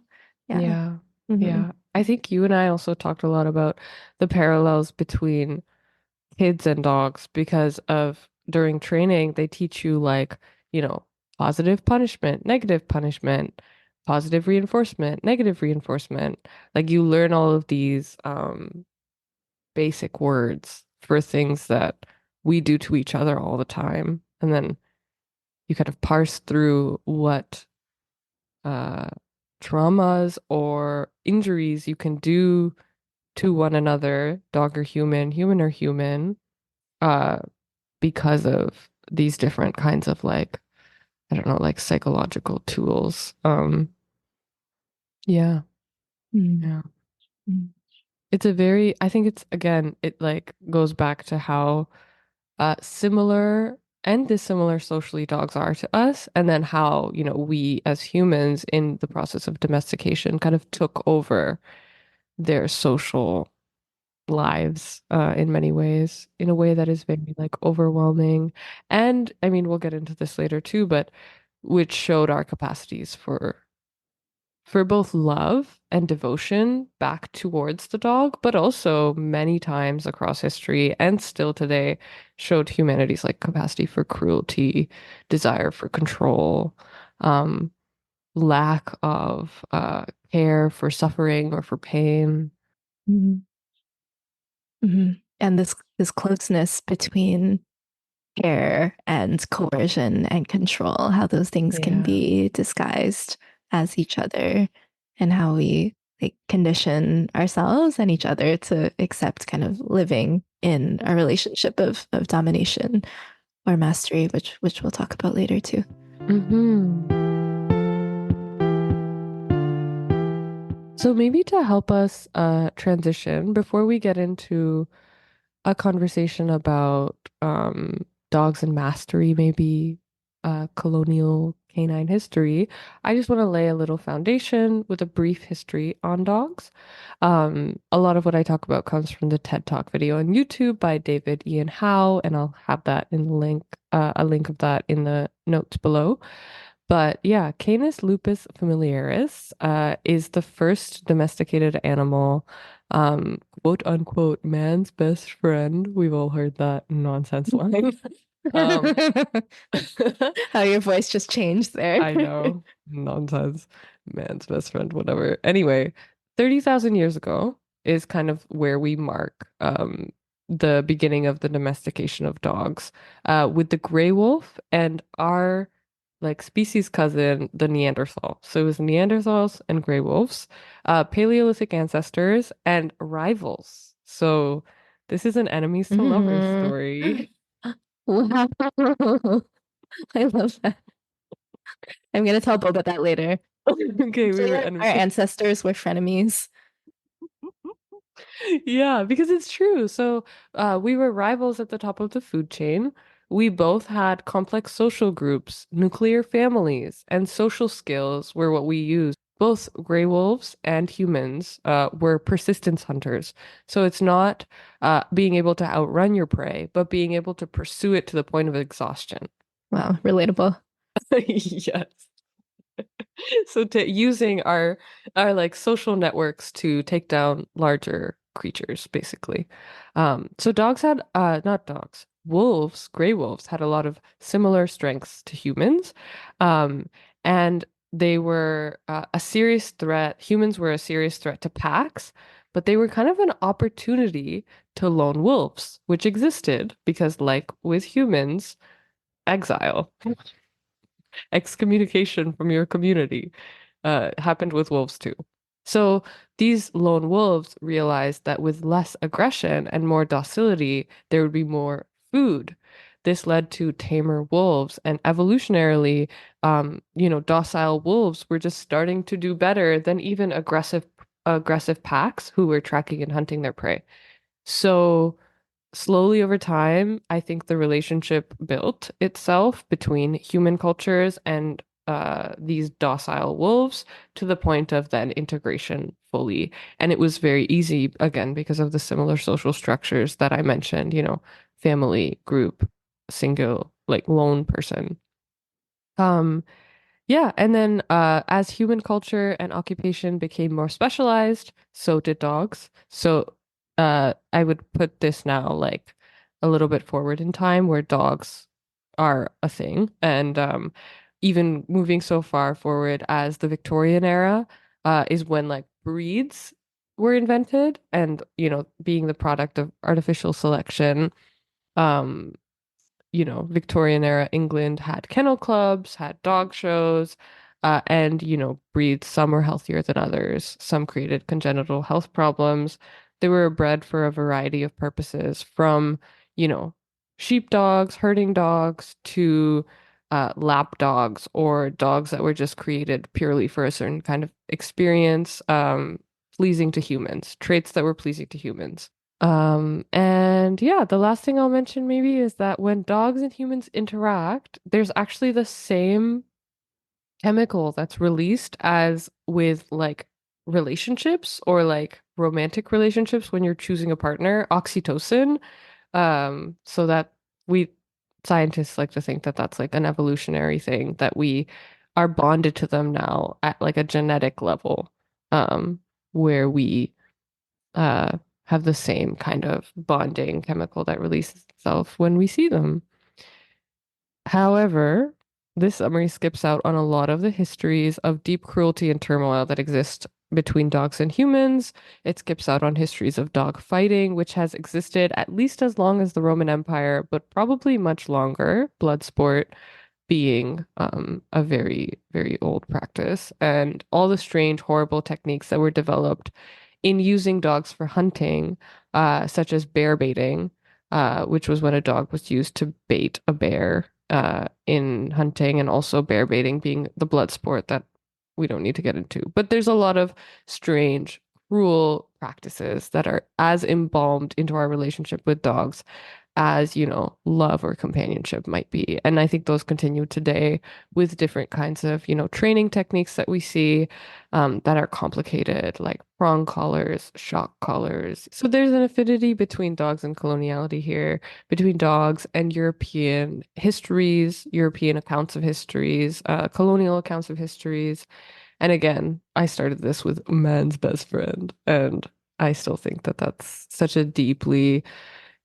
Yeah. Hmm. Yeah. I think you and I also talked a lot about the parallels between kids and dogs because of during training, they teach you like, you know, positive punishment, positive reinforcement, negative reinforcement. Like you learn all of these basic words for things that we do to each other all the time. And then you kind of parse through what uh, traumas or injuries you can do to one another, dog or human or human, uh, because of these different kinds of like, I don't know, like psychological tools. Yeah, yeah. It's a very, I think it's again, it like goes back to how similar and dissimilar socially dogs are to us, and then how, you know, we as humans in the process of domestication kind of took over their social lives in many ways, in a way that is very like overwhelming. And I mean, we'll get into this later too, but which showed our capacities for both love and devotion back towards the dog, but also many times across history and still today showed humanity's like capacity for cruelty, desire for control, um, lack of care for suffering or for pain. Mm-hmm. Hmm. And this closeness between care and coercion and control, how those things can Yeah. be disguised as each other, and how we like condition ourselves and each other to accept kind of living in a relationship of domination or mastery, which we'll talk about later too. Hmm. So maybe to help us transition before we get into a conversation about dogs and mastery, maybe colonial canine history, I just want to lay a little foundation with a brief history on dogs. A lot of what I talk about comes from the TED Talk video on YouTube by David Ian Howe, and I'll have that in the link, a link of that in the notes below. But yeah, Canis lupus familiaris is the first domesticated animal, quote unquote, man's best friend. We've all heard that nonsense line. Um, How your voice just changed there. I know, nonsense, man's best friend, whatever. Anyway, 30,000 years ago is kind of where we mark the beginning of the domestication of dogs, with the gray wolf and our like species cousin, the Neanderthal. So it was Neanderthals and gray wolves, Paleolithic ancestors and rivals. So this is an enemies to lovers Mhm. story. Wow. I love that. I'm gonna tell Boba that later. Okay, we Actually, were our enemies. ancestors were frenemies. Yeah, because it's true. So, we were rivals at the top of the food chain. We both had complex social groups, nuclear families, and social skills were what we used. Both gray wolves and humans were persistence hunters. So it's not being able to outrun your prey, but being able to pursue it to the point of exhaustion. Wow, relatable. Yes. So to using our like social networks to take down larger creatures, basically. So dogs had not dogs, wolves, gray wolves had a lot of similar strengths to humans. Um, and they were a serious threat. Humans were a serious threat to packs, but they were kind of an opportunity to lone wolves, which existed because, like with humans, exile excommunication from your community happened with wolves too. So these lone wolves realized that with less aggression and more docility, there would be more food. This led to tamer wolves, and evolutionarily, docile wolves were just starting to do better than even aggressive packs who were tracking and hunting their prey. So slowly over time, I think the relationship built itself between human cultures and these docile wolves to the point of then integration fully. And it was very easy, again, because of the similar social structures that I mentioned, family, group, single, like lone person. Um, yeah, and then as human culture and occupation became more specialized, so did dogs. So I would put this now like a little bit forward in time where dogs are a thing. And even moving so far forward as the Victorian era is when like breeds were invented and, being the product of artificial selection. Um, Victorian era England had kennel clubs, had dog shows, and, breeds. Some were healthier than others. Some created congenital health problems. They were bred for a variety of purposes, from, you know, sheep dogs, herding dogs, to lap dogs or dogs that were just created purely for a certain kind of experience, pleasing to humans, traits that were pleasing to humans. And yeah, the last thing I'll mention maybe is that when dogs and humans interact, there's actually the same chemical that's released as with like relationships or like romantic relationships when you're choosing a partner, oxytocin. So that we scientists like to think that that's like an evolutionary thing that we are bonded to them now at like a genetic level, where we uh, have the same kind of bonding chemical that releases itself when we see them. However, this summary skips out on a lot of the histories of deep cruelty and turmoil that exist between dogs and humans. It skips out on histories of dog fighting, which has existed at least as long as the Roman Empire, but probably much longer. Blood sport being a very, very old practice, and all the strange, horrible techniques that were developed in using dogs for hunting, such as bear baiting, which was when a dog was used to bait a bear in hunting, and also bear baiting being the blood sport that we don't need to get into. But there's a lot of strange, cruel practices that are as embalmed into our relationship with dogs as, love or companionship might be. And I think those continue today with different kinds of, training techniques that we see that are complicated, like prong collars, shock collars. So there's an affinity between dogs and coloniality here, between dogs and European histories, European accounts of histories, colonial accounts of histories. And again, I started this with man's best friend, and I still think that that's such a deeply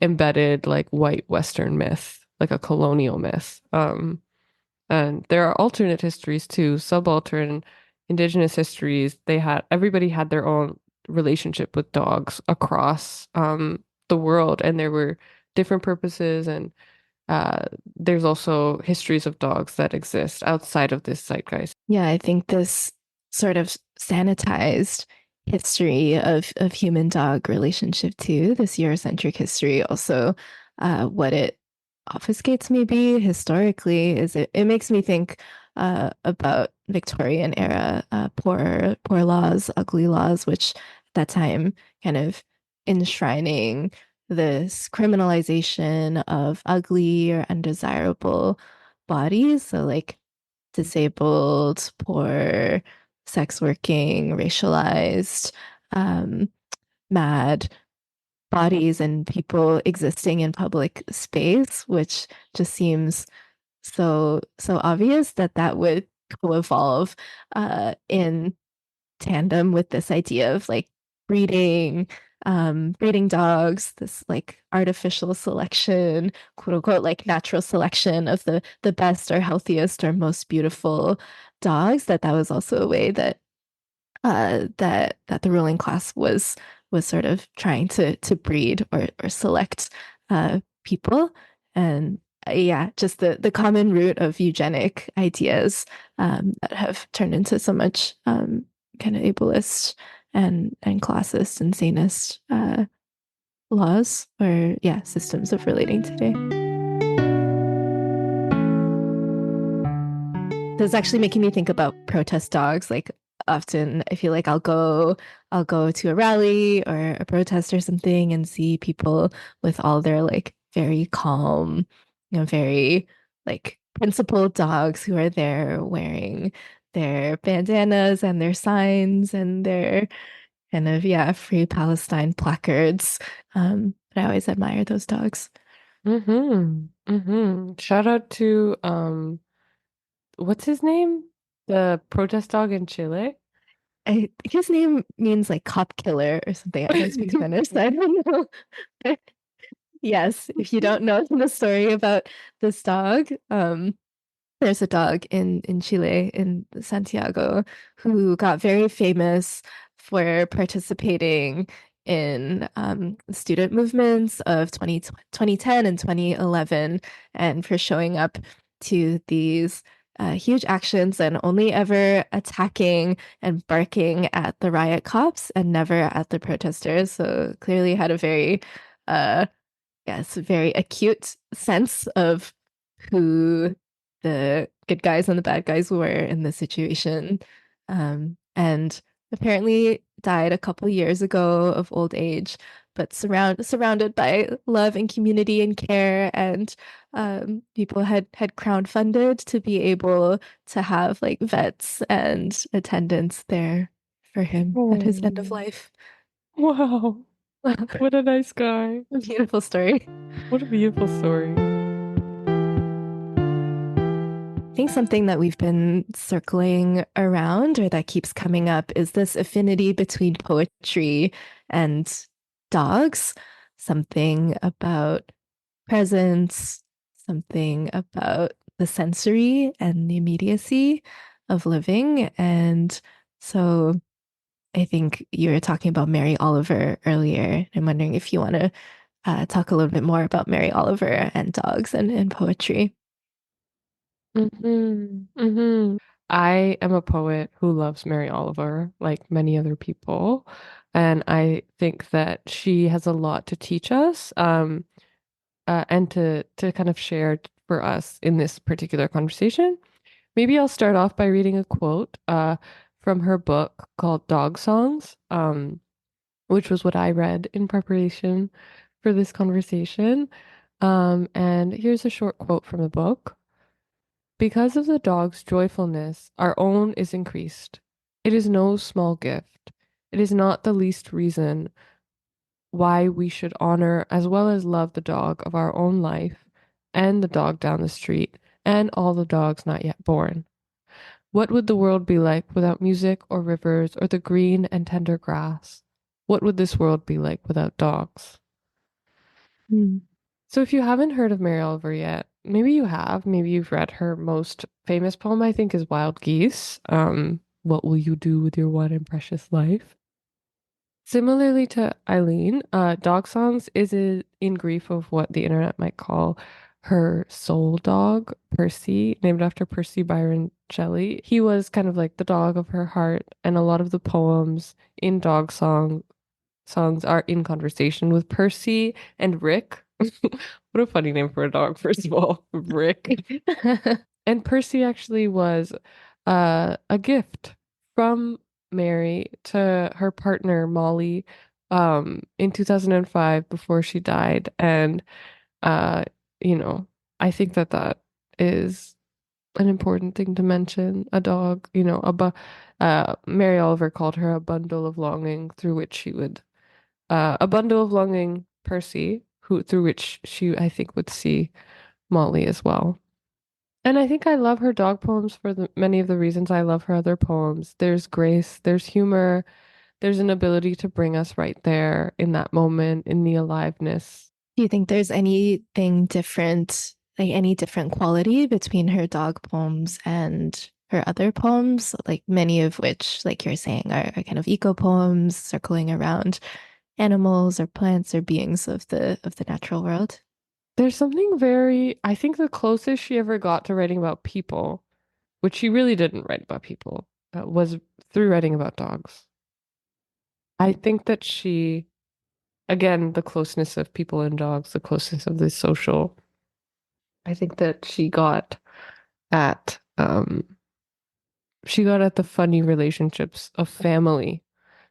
embedded like white Western myth, like a colonial myth. And there are alternate histories too, subaltern indigenous histories. Everybody had their own relationship with dogs across the world, and there were different purposes. And there's also histories of dogs that exist outside of this zeitgeist. Yeah, I think this sort of sanitized history of human dog relationship too, this Eurocentric history, also what it obfuscates maybe historically is it makes me think about Victorian era poor laws, ugly laws, which at that time kind of enshrining this criminalization of ugly or undesirable bodies. So, like disabled, poor, sex working, racialized, um, mad bodies and people existing in public space, which just seems so obvious that that would co-evolve in tandem with this idea of like breeding breeding dogs, this like artificial selection, quote unquote, like natural selection of the best or healthiest or most beautiful dogs, that was also a way that that the ruling class was sort of trying to breed or select people. And yeah, just the common root of eugenic ideas that have turned into so much kind of ableist and classist and sanist laws or yeah systems of relating today. This is actually making me think about protest dogs. Like often I feel like I'll go to a rally or a protest or something and see people with all their like very calm, very like principled dogs who are there wearing their bandanas and their signs and their kind of yeah, free Palestine placards. But I always admire those dogs. Shout out to what's his name? The protest dog in Chile. I think his name means like cop killer or something. I don't speak Spanish, so I don't know. Yes, if you don't know the story about this dog, there's a dog in Chile, in Santiago, who got very famous for participating in student movements of 2010 and 2011, and for showing up to these huge actions and only ever attacking and barking at the riot cops and never at the protesters. So clearly had a very uh, yes, very acute sense of who the good guys and the bad guys were in this situation. And apparently died a couple years ago of old age, but surrounded by love and community and care. And people had crowdfunded to be able to have like vets and attendants there for him at his end of Oh, life. wow. What a nice guy. A beautiful story. What a beautiful story. I think something that we've been circling around or that keeps coming up is this affinity between poetry and dogs. Something about presence, something about the sensory and the immediacy of living. And so I think you were talking about Mary Oliver earlier. I'm wondering if you want to talk a little bit more about Mary Oliver and dogs and poetry. I am a poet who loves Mary Oliver, like many other people. And I think that she has a lot to teach us, and to kind of share for us in this particular conversation. Maybe I'll start off by reading a quote from her book called Dog Songs, which was what I read in preparation for this conversation. And here's a short quote from the book. Because of the dog's joyfulness, our own is increased. It is no small gift. It is not the least reason why we should honor as well as love the dog of our own life, and the dog down the street, and all the dogs not yet born. What would the world be like without music or rivers or the green and tender grass? What would this world be like without dogs? Hmm. So if you haven't heard of Mary Oliver yet, maybe you have, maybe you've read her most famous poem, I think, is Wild Geese. What will you do with your one and precious life? Similarly to Eileen, Dog Songs is in grief of what the internet might call her soul dog, Percy, named after Percy Byron Shelley. He was kind of like the dog of her heart, and a lot of the poems in songs are in conversation with Percy and Rick. What a funny name for a dog, first of all, Rick. And Percy actually was a gift from Mary to her partner, Molly, in 2005 before she died. And uh, you know, I think that that is an important thing to mention. A dog, Mary Oliver called her a bundle of longing through which she would a bundle of longing Percy, who through which she I think would see Molly as well. And I think I love her dog poems for many of the reasons I love her other poems. There's grace, there's humor, there's an ability to bring us right there in that moment, in the aliveness. Do you think there's anything different, like any different quality between her dog poems and her other poems, like many of which, like you're saying, are kind of eco poems circling around animals or plants or beings of the natural world? There's something very, I think the closest she ever got to writing about people, which she really didn't write about people, was through writing about dogs. I think that she, again, the closeness of people and dogs, the closeness of the social, I think that at, she got at the funny relationships of family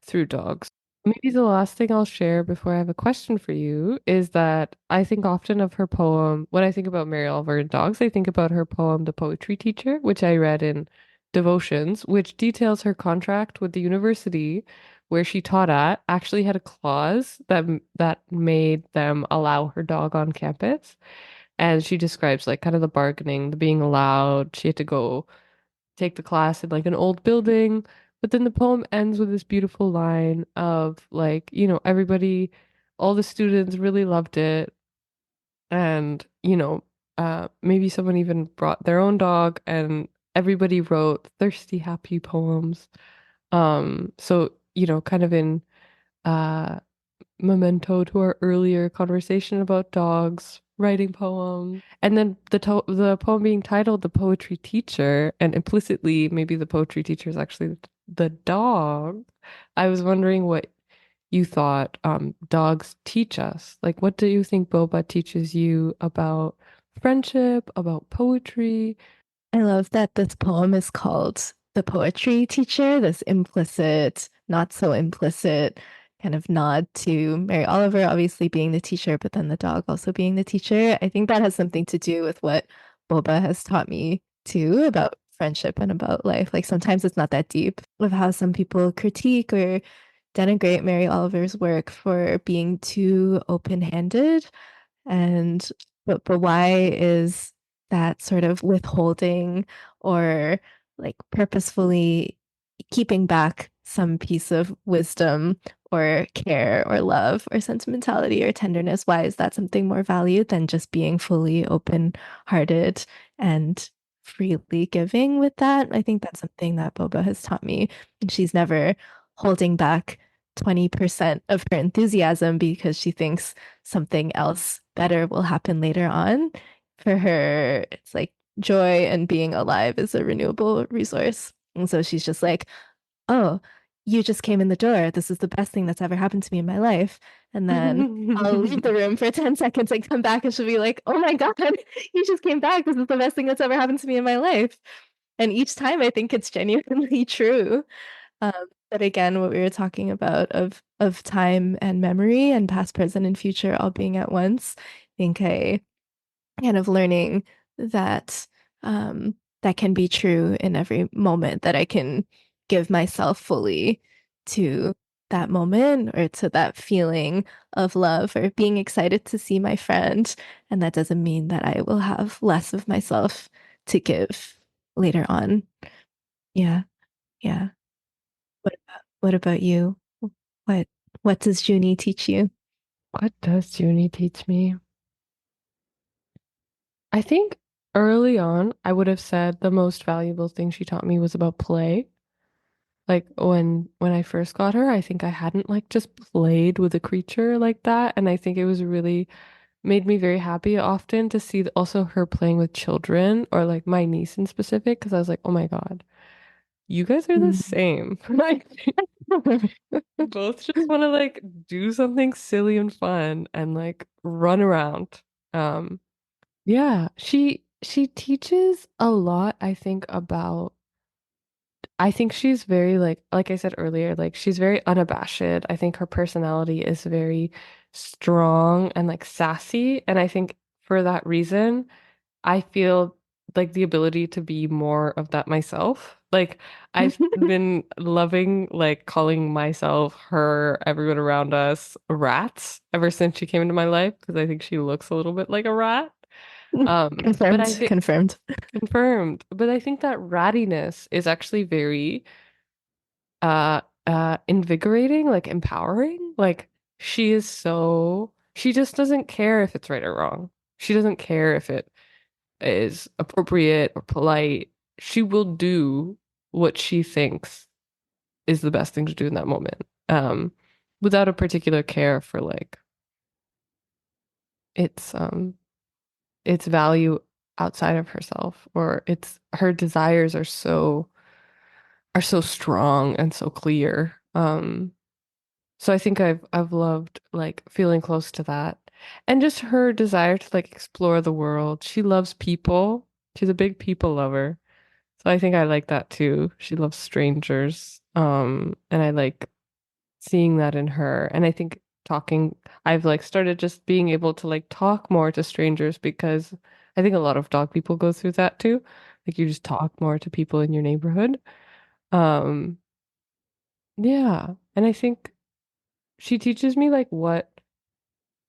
through dogs. Maybe the last thing I'll share before I have a question for you is that I think often of her poem, when I think about Mary Oliver and dogs, I think about her poem, The Poetry Teacher, which I read in Devotions, which details her contract with the university where she taught at, actually had a clause that made them allow her dog on campus. And she describes like kind of the bargaining, the being allowed. She had to go take the class in like an old building. But then the poem ends with this beautiful line of like, everybody, all the students really loved it. And, maybe someone even brought their own dog and everybody wrote thirsty, happy poems. So, kind of in uh memento to our earlier conversation about dogs, writing poems, and then the poem being titled "The Poetry Teacher," and implicitly maybe the poetry teacher is actually the dog. I was wondering what you thought dogs teach us. Like, what do you think Boba teaches you about friendship, about poetry? I love that this poem is called The Poetry Teacher, this implicit, not so implicit kind of nod to Mary Oliver, obviously being the teacher, but then the dog also being the teacher. I think that has something to do with what Boba has taught me too about friendship and about life. Like sometimes it's not that deep of how some people critique or denigrate Mary Oliver's work for being too open-handed and but why is that sort of withholding or like purposefully keeping back some piece of wisdom or care or love or sentimentality or tenderness? Why is that something more valued than just being fully open-hearted and freely giving with that? I think that's something that Boba has taught me. And she's never holding back 20% of her enthusiasm because she thinks something else better will happen later on. For her, it's like joy and being alive is a renewable resource. And so she's just like, oh, you just came in the door. This is the best thing that's ever happened to me in my life. And then I'll leave the room for 10 seconds and come back, and she'll be like, oh my God, you just came back. This is the best thing that's ever happened to me in my life. And each time I think it's genuinely true. But again, what we were talking about of time and memory and past, present, and future all being at once, I think I kind of learning that that can be true in every moment, that I can give myself fully to that moment or to that feeling of love or being excited to see my friend. And that doesn't mean that I will have less of myself to give later on. Yeah, yeah. What about you? What what does Junie teach you? What does Junie teach me? I think early on, I would have said the most valuable thing she taught me was about play. Like when I first got her, I think I hadn't like just played with a creature like that, and I think it was really made me very happy often to see also her playing with children or like my niece in specific, because I was like, oh my God, you guys are the Mm. same. Like you both just want to like do something silly and fun and like run around. Um, yeah, she teaches a lot, I think, about I think she's very like I said earlier, like she's very unabashed. I think her personality is very strong and like sassy. And I think for that reason, I feel like the ability to be more of that myself. Like I've been loving like calling myself, her, everyone around us rats ever since she came into my life because I think she looks a little bit like a rat. But I Confirmed, think confirmed. confirmed. But I think that rattiness is actually very invigorating, like empowering. Like she just doesn't care if it's right or wrong. She doesn't care if it is appropriate or polite. She will do what she thinks is the best thing to do in that moment. Without a particular care for like its its value outside of herself, or its her desires are so strong and so clear. So I think I've loved like feeling close to that. And just her desire to like explore the world. She loves people. She's a big people lover. So I think I like that too. She loves strangers. And I like seeing that in her. And I think I've like started just being able to like talk more to strangers because I think a lot of dog people go through that too. Like you just talk more to people in your neighborhood. Um, yeah. And I think she teaches me like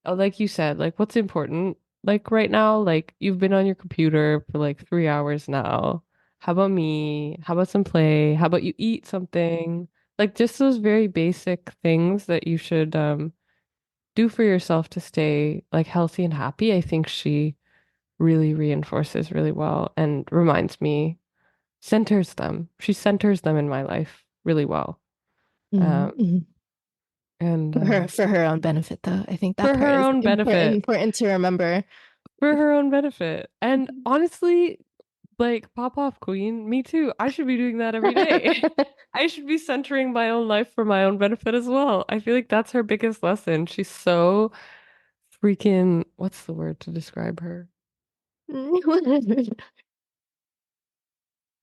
like you said, like what's important. Like right now, like you've been on your computer for like 3 hours now. How about me? How about some play? How about you eat something? Like just those very basic things that you should do for yourself to stay like healthy and happy. I think she really reinforces really well and reminds me, centers them. She centers them in my life really well. Um, Mm-hmm. and For her own benefit, though. I think that for part her is own benefit. important to remember. For her own benefit. And honestly, like pop off queen, me too. I should be doing that every day. I should be centering my own life for my own benefit as well. I feel like that's her biggest lesson. She's so freaking, what's the word to describe her?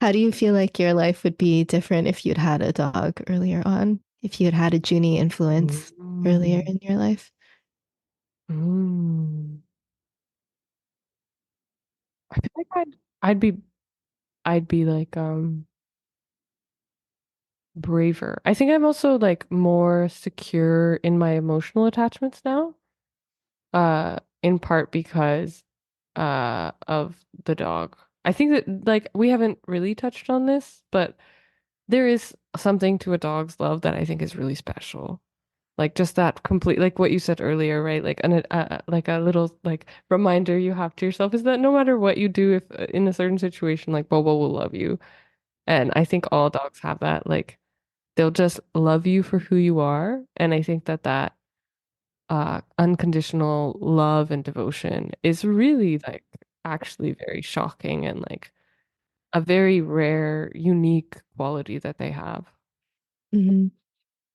How do you feel like your life would be different if you'd had a dog earlier on? If you'd had a Junie influence earlier Mm, in your life? mm. I feel like I'd be I'd be like braver. I think I'm also like more secure in my emotional attachments now. In part because of the dog. I think that like we haven't really touched on this, but there is something to a dog's love that I think is really special. Like just that complete, like what you said earlier, right? Like a little like reminder you have to yourself is that no matter what you do, if in a certain situation, like Bobo will love you. And I think all dogs have that. Like they'll just love you for who you are. And I think that unconditional love and devotion is really like actually very shocking and like a very rare, unique quality that they have. Hmm.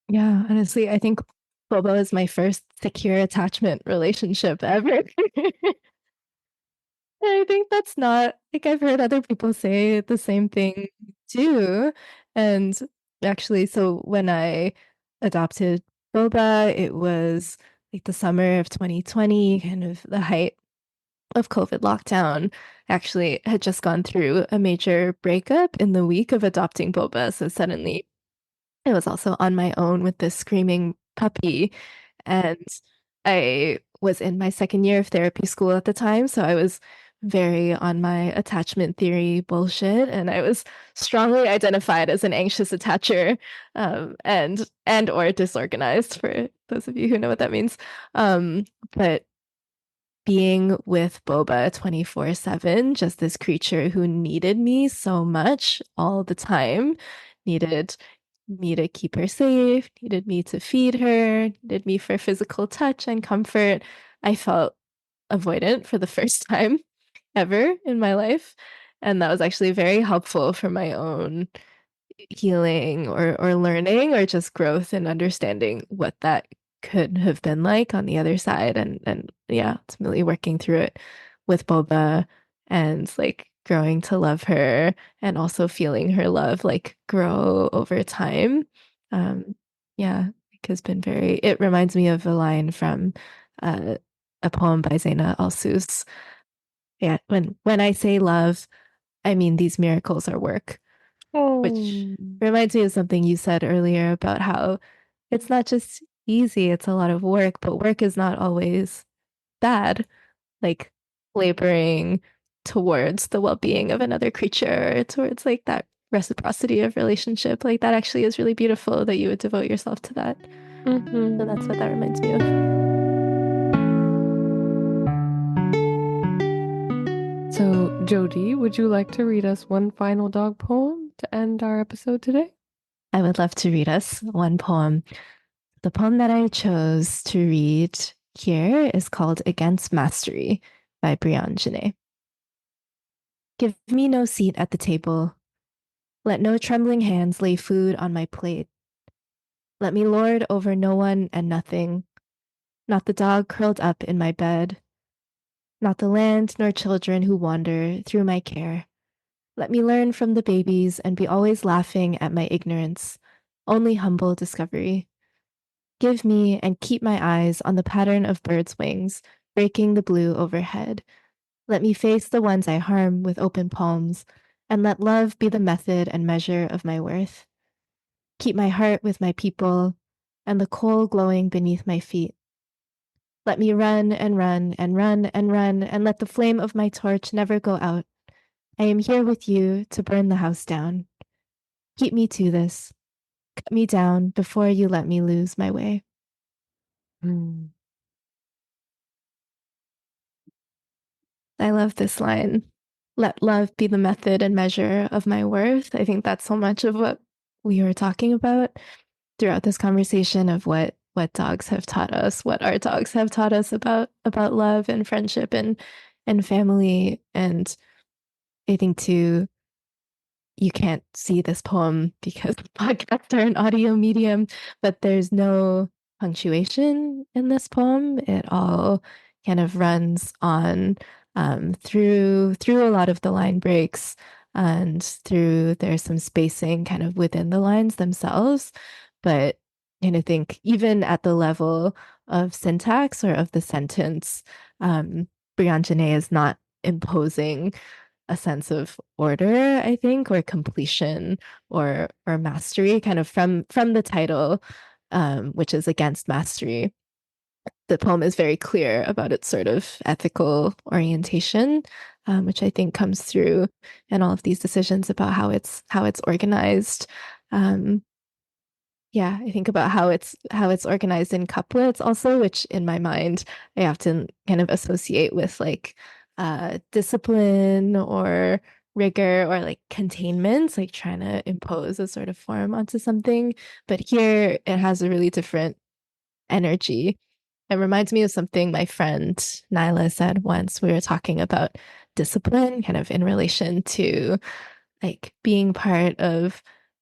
Yeah, honestly, I think Bobo is my first secure attachment relationship ever. I think that's not like I've heard other people say the same thing too. And actually, so when I adopted Boba, it was like the summer of 2020, kind of the height of COVID lockdown. Actually, had just gone through a major breakup in the week of adopting Boba. So suddenly I was also on my own with this screaming puppy. And I was in my second year of therapy school at the time. So I was very on my attachment theory bullshit. And I was strongly identified as an anxious attacher, and or disorganized for those of you who know what that means. But being with Boba 24/7, just this creature who needed me so much all the time, needed me to keep her safe, needed me to feed her, needed me for physical touch and comfort. I felt avoidant for the first time ever in my life. And that was actually very helpful for my own healing or learning or just growth and understanding what that could have been like on the other side and yeah, ultimately working through it with Boba and like growing to love her and also feeling her love like grow over time. Um, yeah, like has been very, it reminds me of a line from uh, a poem by Zaina Al-Sus. Yeah, when I say love, I mean these miracles are work, which Oh. reminds me of something you said earlier about how it's not just easy, it's a lot of work, but work is not always bad, like laboring towards the well-being of another creature, towards like that reciprocity of relationship. Like that actually is really beautiful that you would devote yourself to that. So that's what that reminds me of. So, Jody, would you like to read us one final dog poem to end our episode today? I would love to read us one poem. The poem that I chose to read here is called Against Mastery by Brianne Genet. Give me no seat at the table. Let no trembling hands lay food on my plate. Let me lord over no one and nothing, not the dog curled up in my bed, not the land nor children who wander through my care. Let me learn from the babies and be always laughing at my ignorance, only humble discovery. Give me and keep my eyes on the pattern of birds' wings, breaking the blue overhead. Let me face the ones I harm with open palms, and let love be the method and measure of my worth. Keep my heart with my people, and the coal glowing beneath my feet. Let me run and run and run and run, and let the flame of my torch never go out. I am here with you to burn the house down. Keep me to this. Cut me down before you let me lose my way. Mm. I love this line. Let love be the method and measure of my worth. I think that's so much of what we were talking about throughout this conversation of what dogs have taught us, what our dogs have taught us about love and friendship and family. And I think too, you can't see this poem because podcasts are an audio medium, but there's no punctuation in this poem. It all kind of runs on through a lot of the line breaks and through there's some spacing kind of within the lines themselves. But and I think even at the level of syntax or of the sentence, Brianne Janae is not imposing a sense of order, I think, or completion or mastery, kind of from the title, which is against mastery. The poem is very clear about its sort of ethical orientation, which I think comes through in all of these decisions about how it's organized. Um, yeah, I think about how it's organized in couplets also, which in my mind I often kind of associate with like discipline or rigor or like containment, like trying to impose a sort of form onto something. But here it has a really different energy. It reminds me of something my friend Nyla said once. We were talking about discipline, kind of in relation to like being part of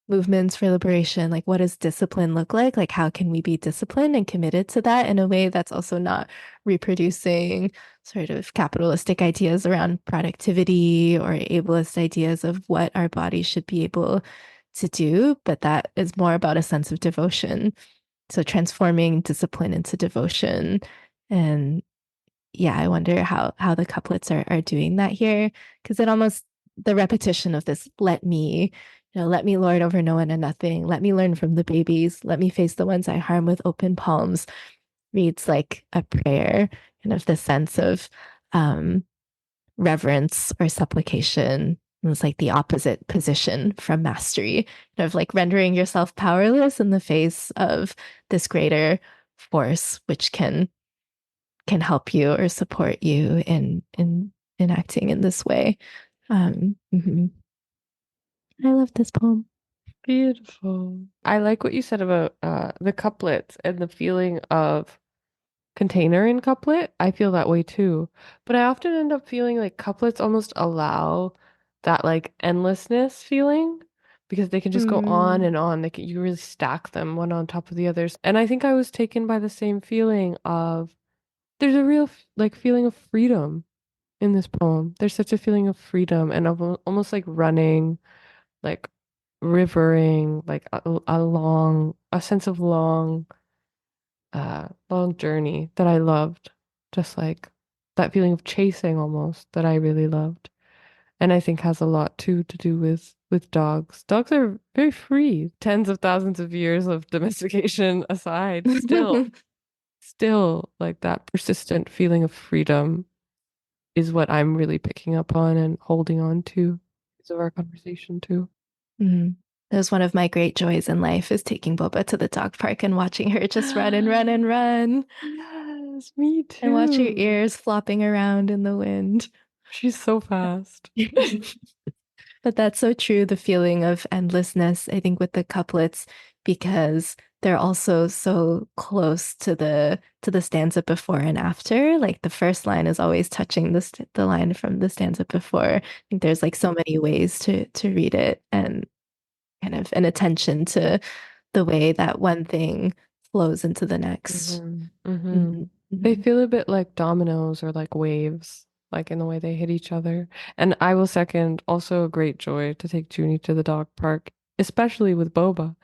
movements for liberation. Like, what does discipline look like? Like, how can we be disciplined and committed to that in a way that's also not reproducing sort of capitalistic ideas around productivity or ableist ideas of what our bodies should be able to do, but that is more about a sense of devotion. So transforming discipline into devotion. And yeah, I wonder how the couplets are doing that here. Because it almost the repetition of this let me lord over no one and nothing, let me learn from the babies, let me face the ones I harm with open palms, reads like a prayer, kind of the sense of um reverence or supplication. It's like the opposite position from mastery, kind of like rendering yourself powerless in the face of this greater force, which can help you or support you in acting in this way. Mhm. I love this poem. Beautiful. I like what you said about the couplets and the feeling of container in couplet. I feel that way too. But I often end up feeling like couplets almost allow that like endlessness feeling because they can just go on Mm, and on. You really stack them one on top of the others. And I think I was taken by the same feeling of there's a real like feeling of freedom in this poem. There's such a feeling of freedom and of almost like running, like rivering, like a sense of long journey that I loved. Just like that feeling of chasing almost that I really loved. And I think has a lot too to do with dogs. Dogs are very free. Tens of thousands of years of domestication aside, still like that persistent feeling of freedom is what I'm really picking up on and holding on to because of our conversation too. Mhm. That was one of my great joys in life is taking Boba to the dog park and watching her just run and run and run Yes, me and watch her too. ears flopping around in the wind. She's so fast. But that's so true, the feeling of endlessness, I think, with the couplets, because they're also so close to the stanza before and after. Like the first line is always touching the line from the stanza before. I think there's like so many ways to read it and kind of an attention to the way that one thing flows into the next. Hmm. Mhm, They mhm. feel a bit like dominoes or like waves, like in the way they hit each other. And I will second also a great joy to take Junie to the dog park, especially with Boba,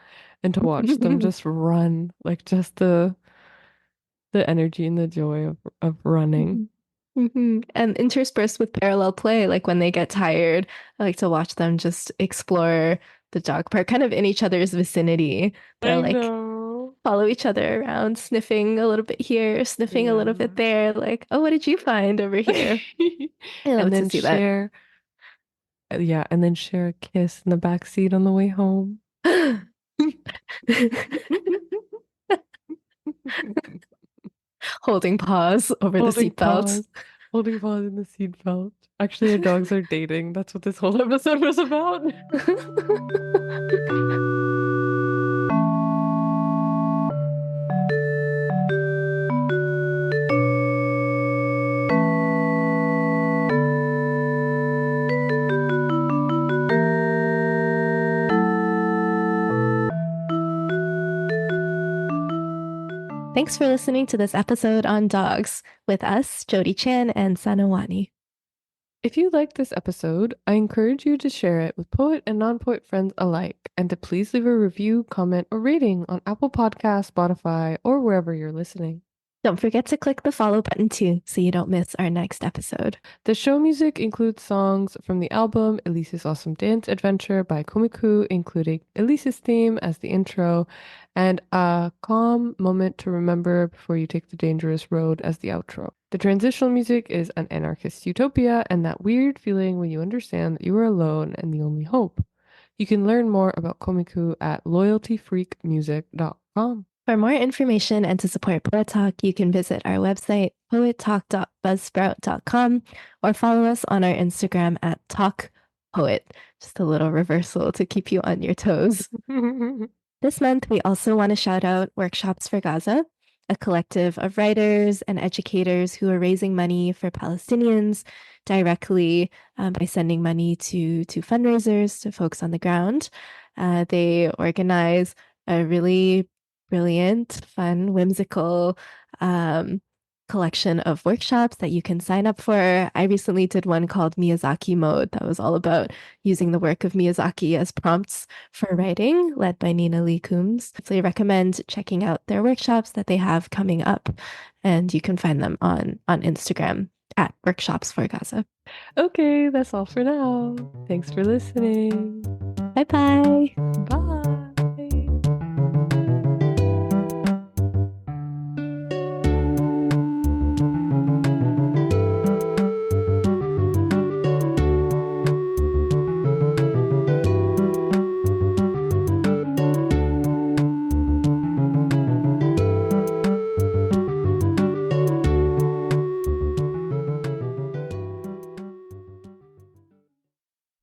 and to watch them just run, like just the energy and the joy of running. Mhm. Mhm. And interspersed with parallel play, like when they get tired, I like to watch them just explore the dog park, kind of in each other's vicinity. They're I like know. follow each other around, sniffing a little bit here, sniffing a little bit Yeah. there, like, oh, what did you find over here? I love And to then see that. share, yeah, and then share a kiss in the back seat on the way home. Holding paws over the Holding seatbelt. paws, holding paws in the seat belt. Actually, our dogs are dating. That's what this whole episode was about. Thanks for listening to this episode on dogs with us, Jody Chan and Sanna Wani. If you liked this episode, I encourage you to share it with poet and non-poet friends alike, and to please leave a review, comment, or rating on Apple Podcasts, Spotify, or wherever you're listening. Don't forget to click the follow button too, so you don't miss our next episode. The show music includes songs from the album Elise's Awesome Dance Adventure by Komiku, including Elise's theme as the intro, and A Calm Moment to Remember Before You Take the Dangerous Road as the outro. The transitional music is An Anarchist Utopia and that weird feeling when you understand that you are alone and the only hope. You can learn more about Komiku at loyaltyfreakmusic.com. For more information and to support Poet Talk, you can visit our website, poettalk.buzzsprout.com, or follow us on our Instagram at talkpoet. Just a little reversal to keep you on your toes. This month, we also want to shout out Workshops for Gaza, a collective of writers and educators who are raising money for Palestinians directly by sending money to fundraisers, to folks on the ground. They organize a really brilliant, fun, whimsical collection of workshops that you can sign up for. I recently did one called Miyazaki Mode that was all about using the work of Miyazaki as prompts for writing, led by Nina Lee Coombs. I recommend checking out their workshops that they have coming up, and you can find them on Instagram at Workshops for Gaza. Okay, that's all for now. Thanks for listening. Bye bye. Bye.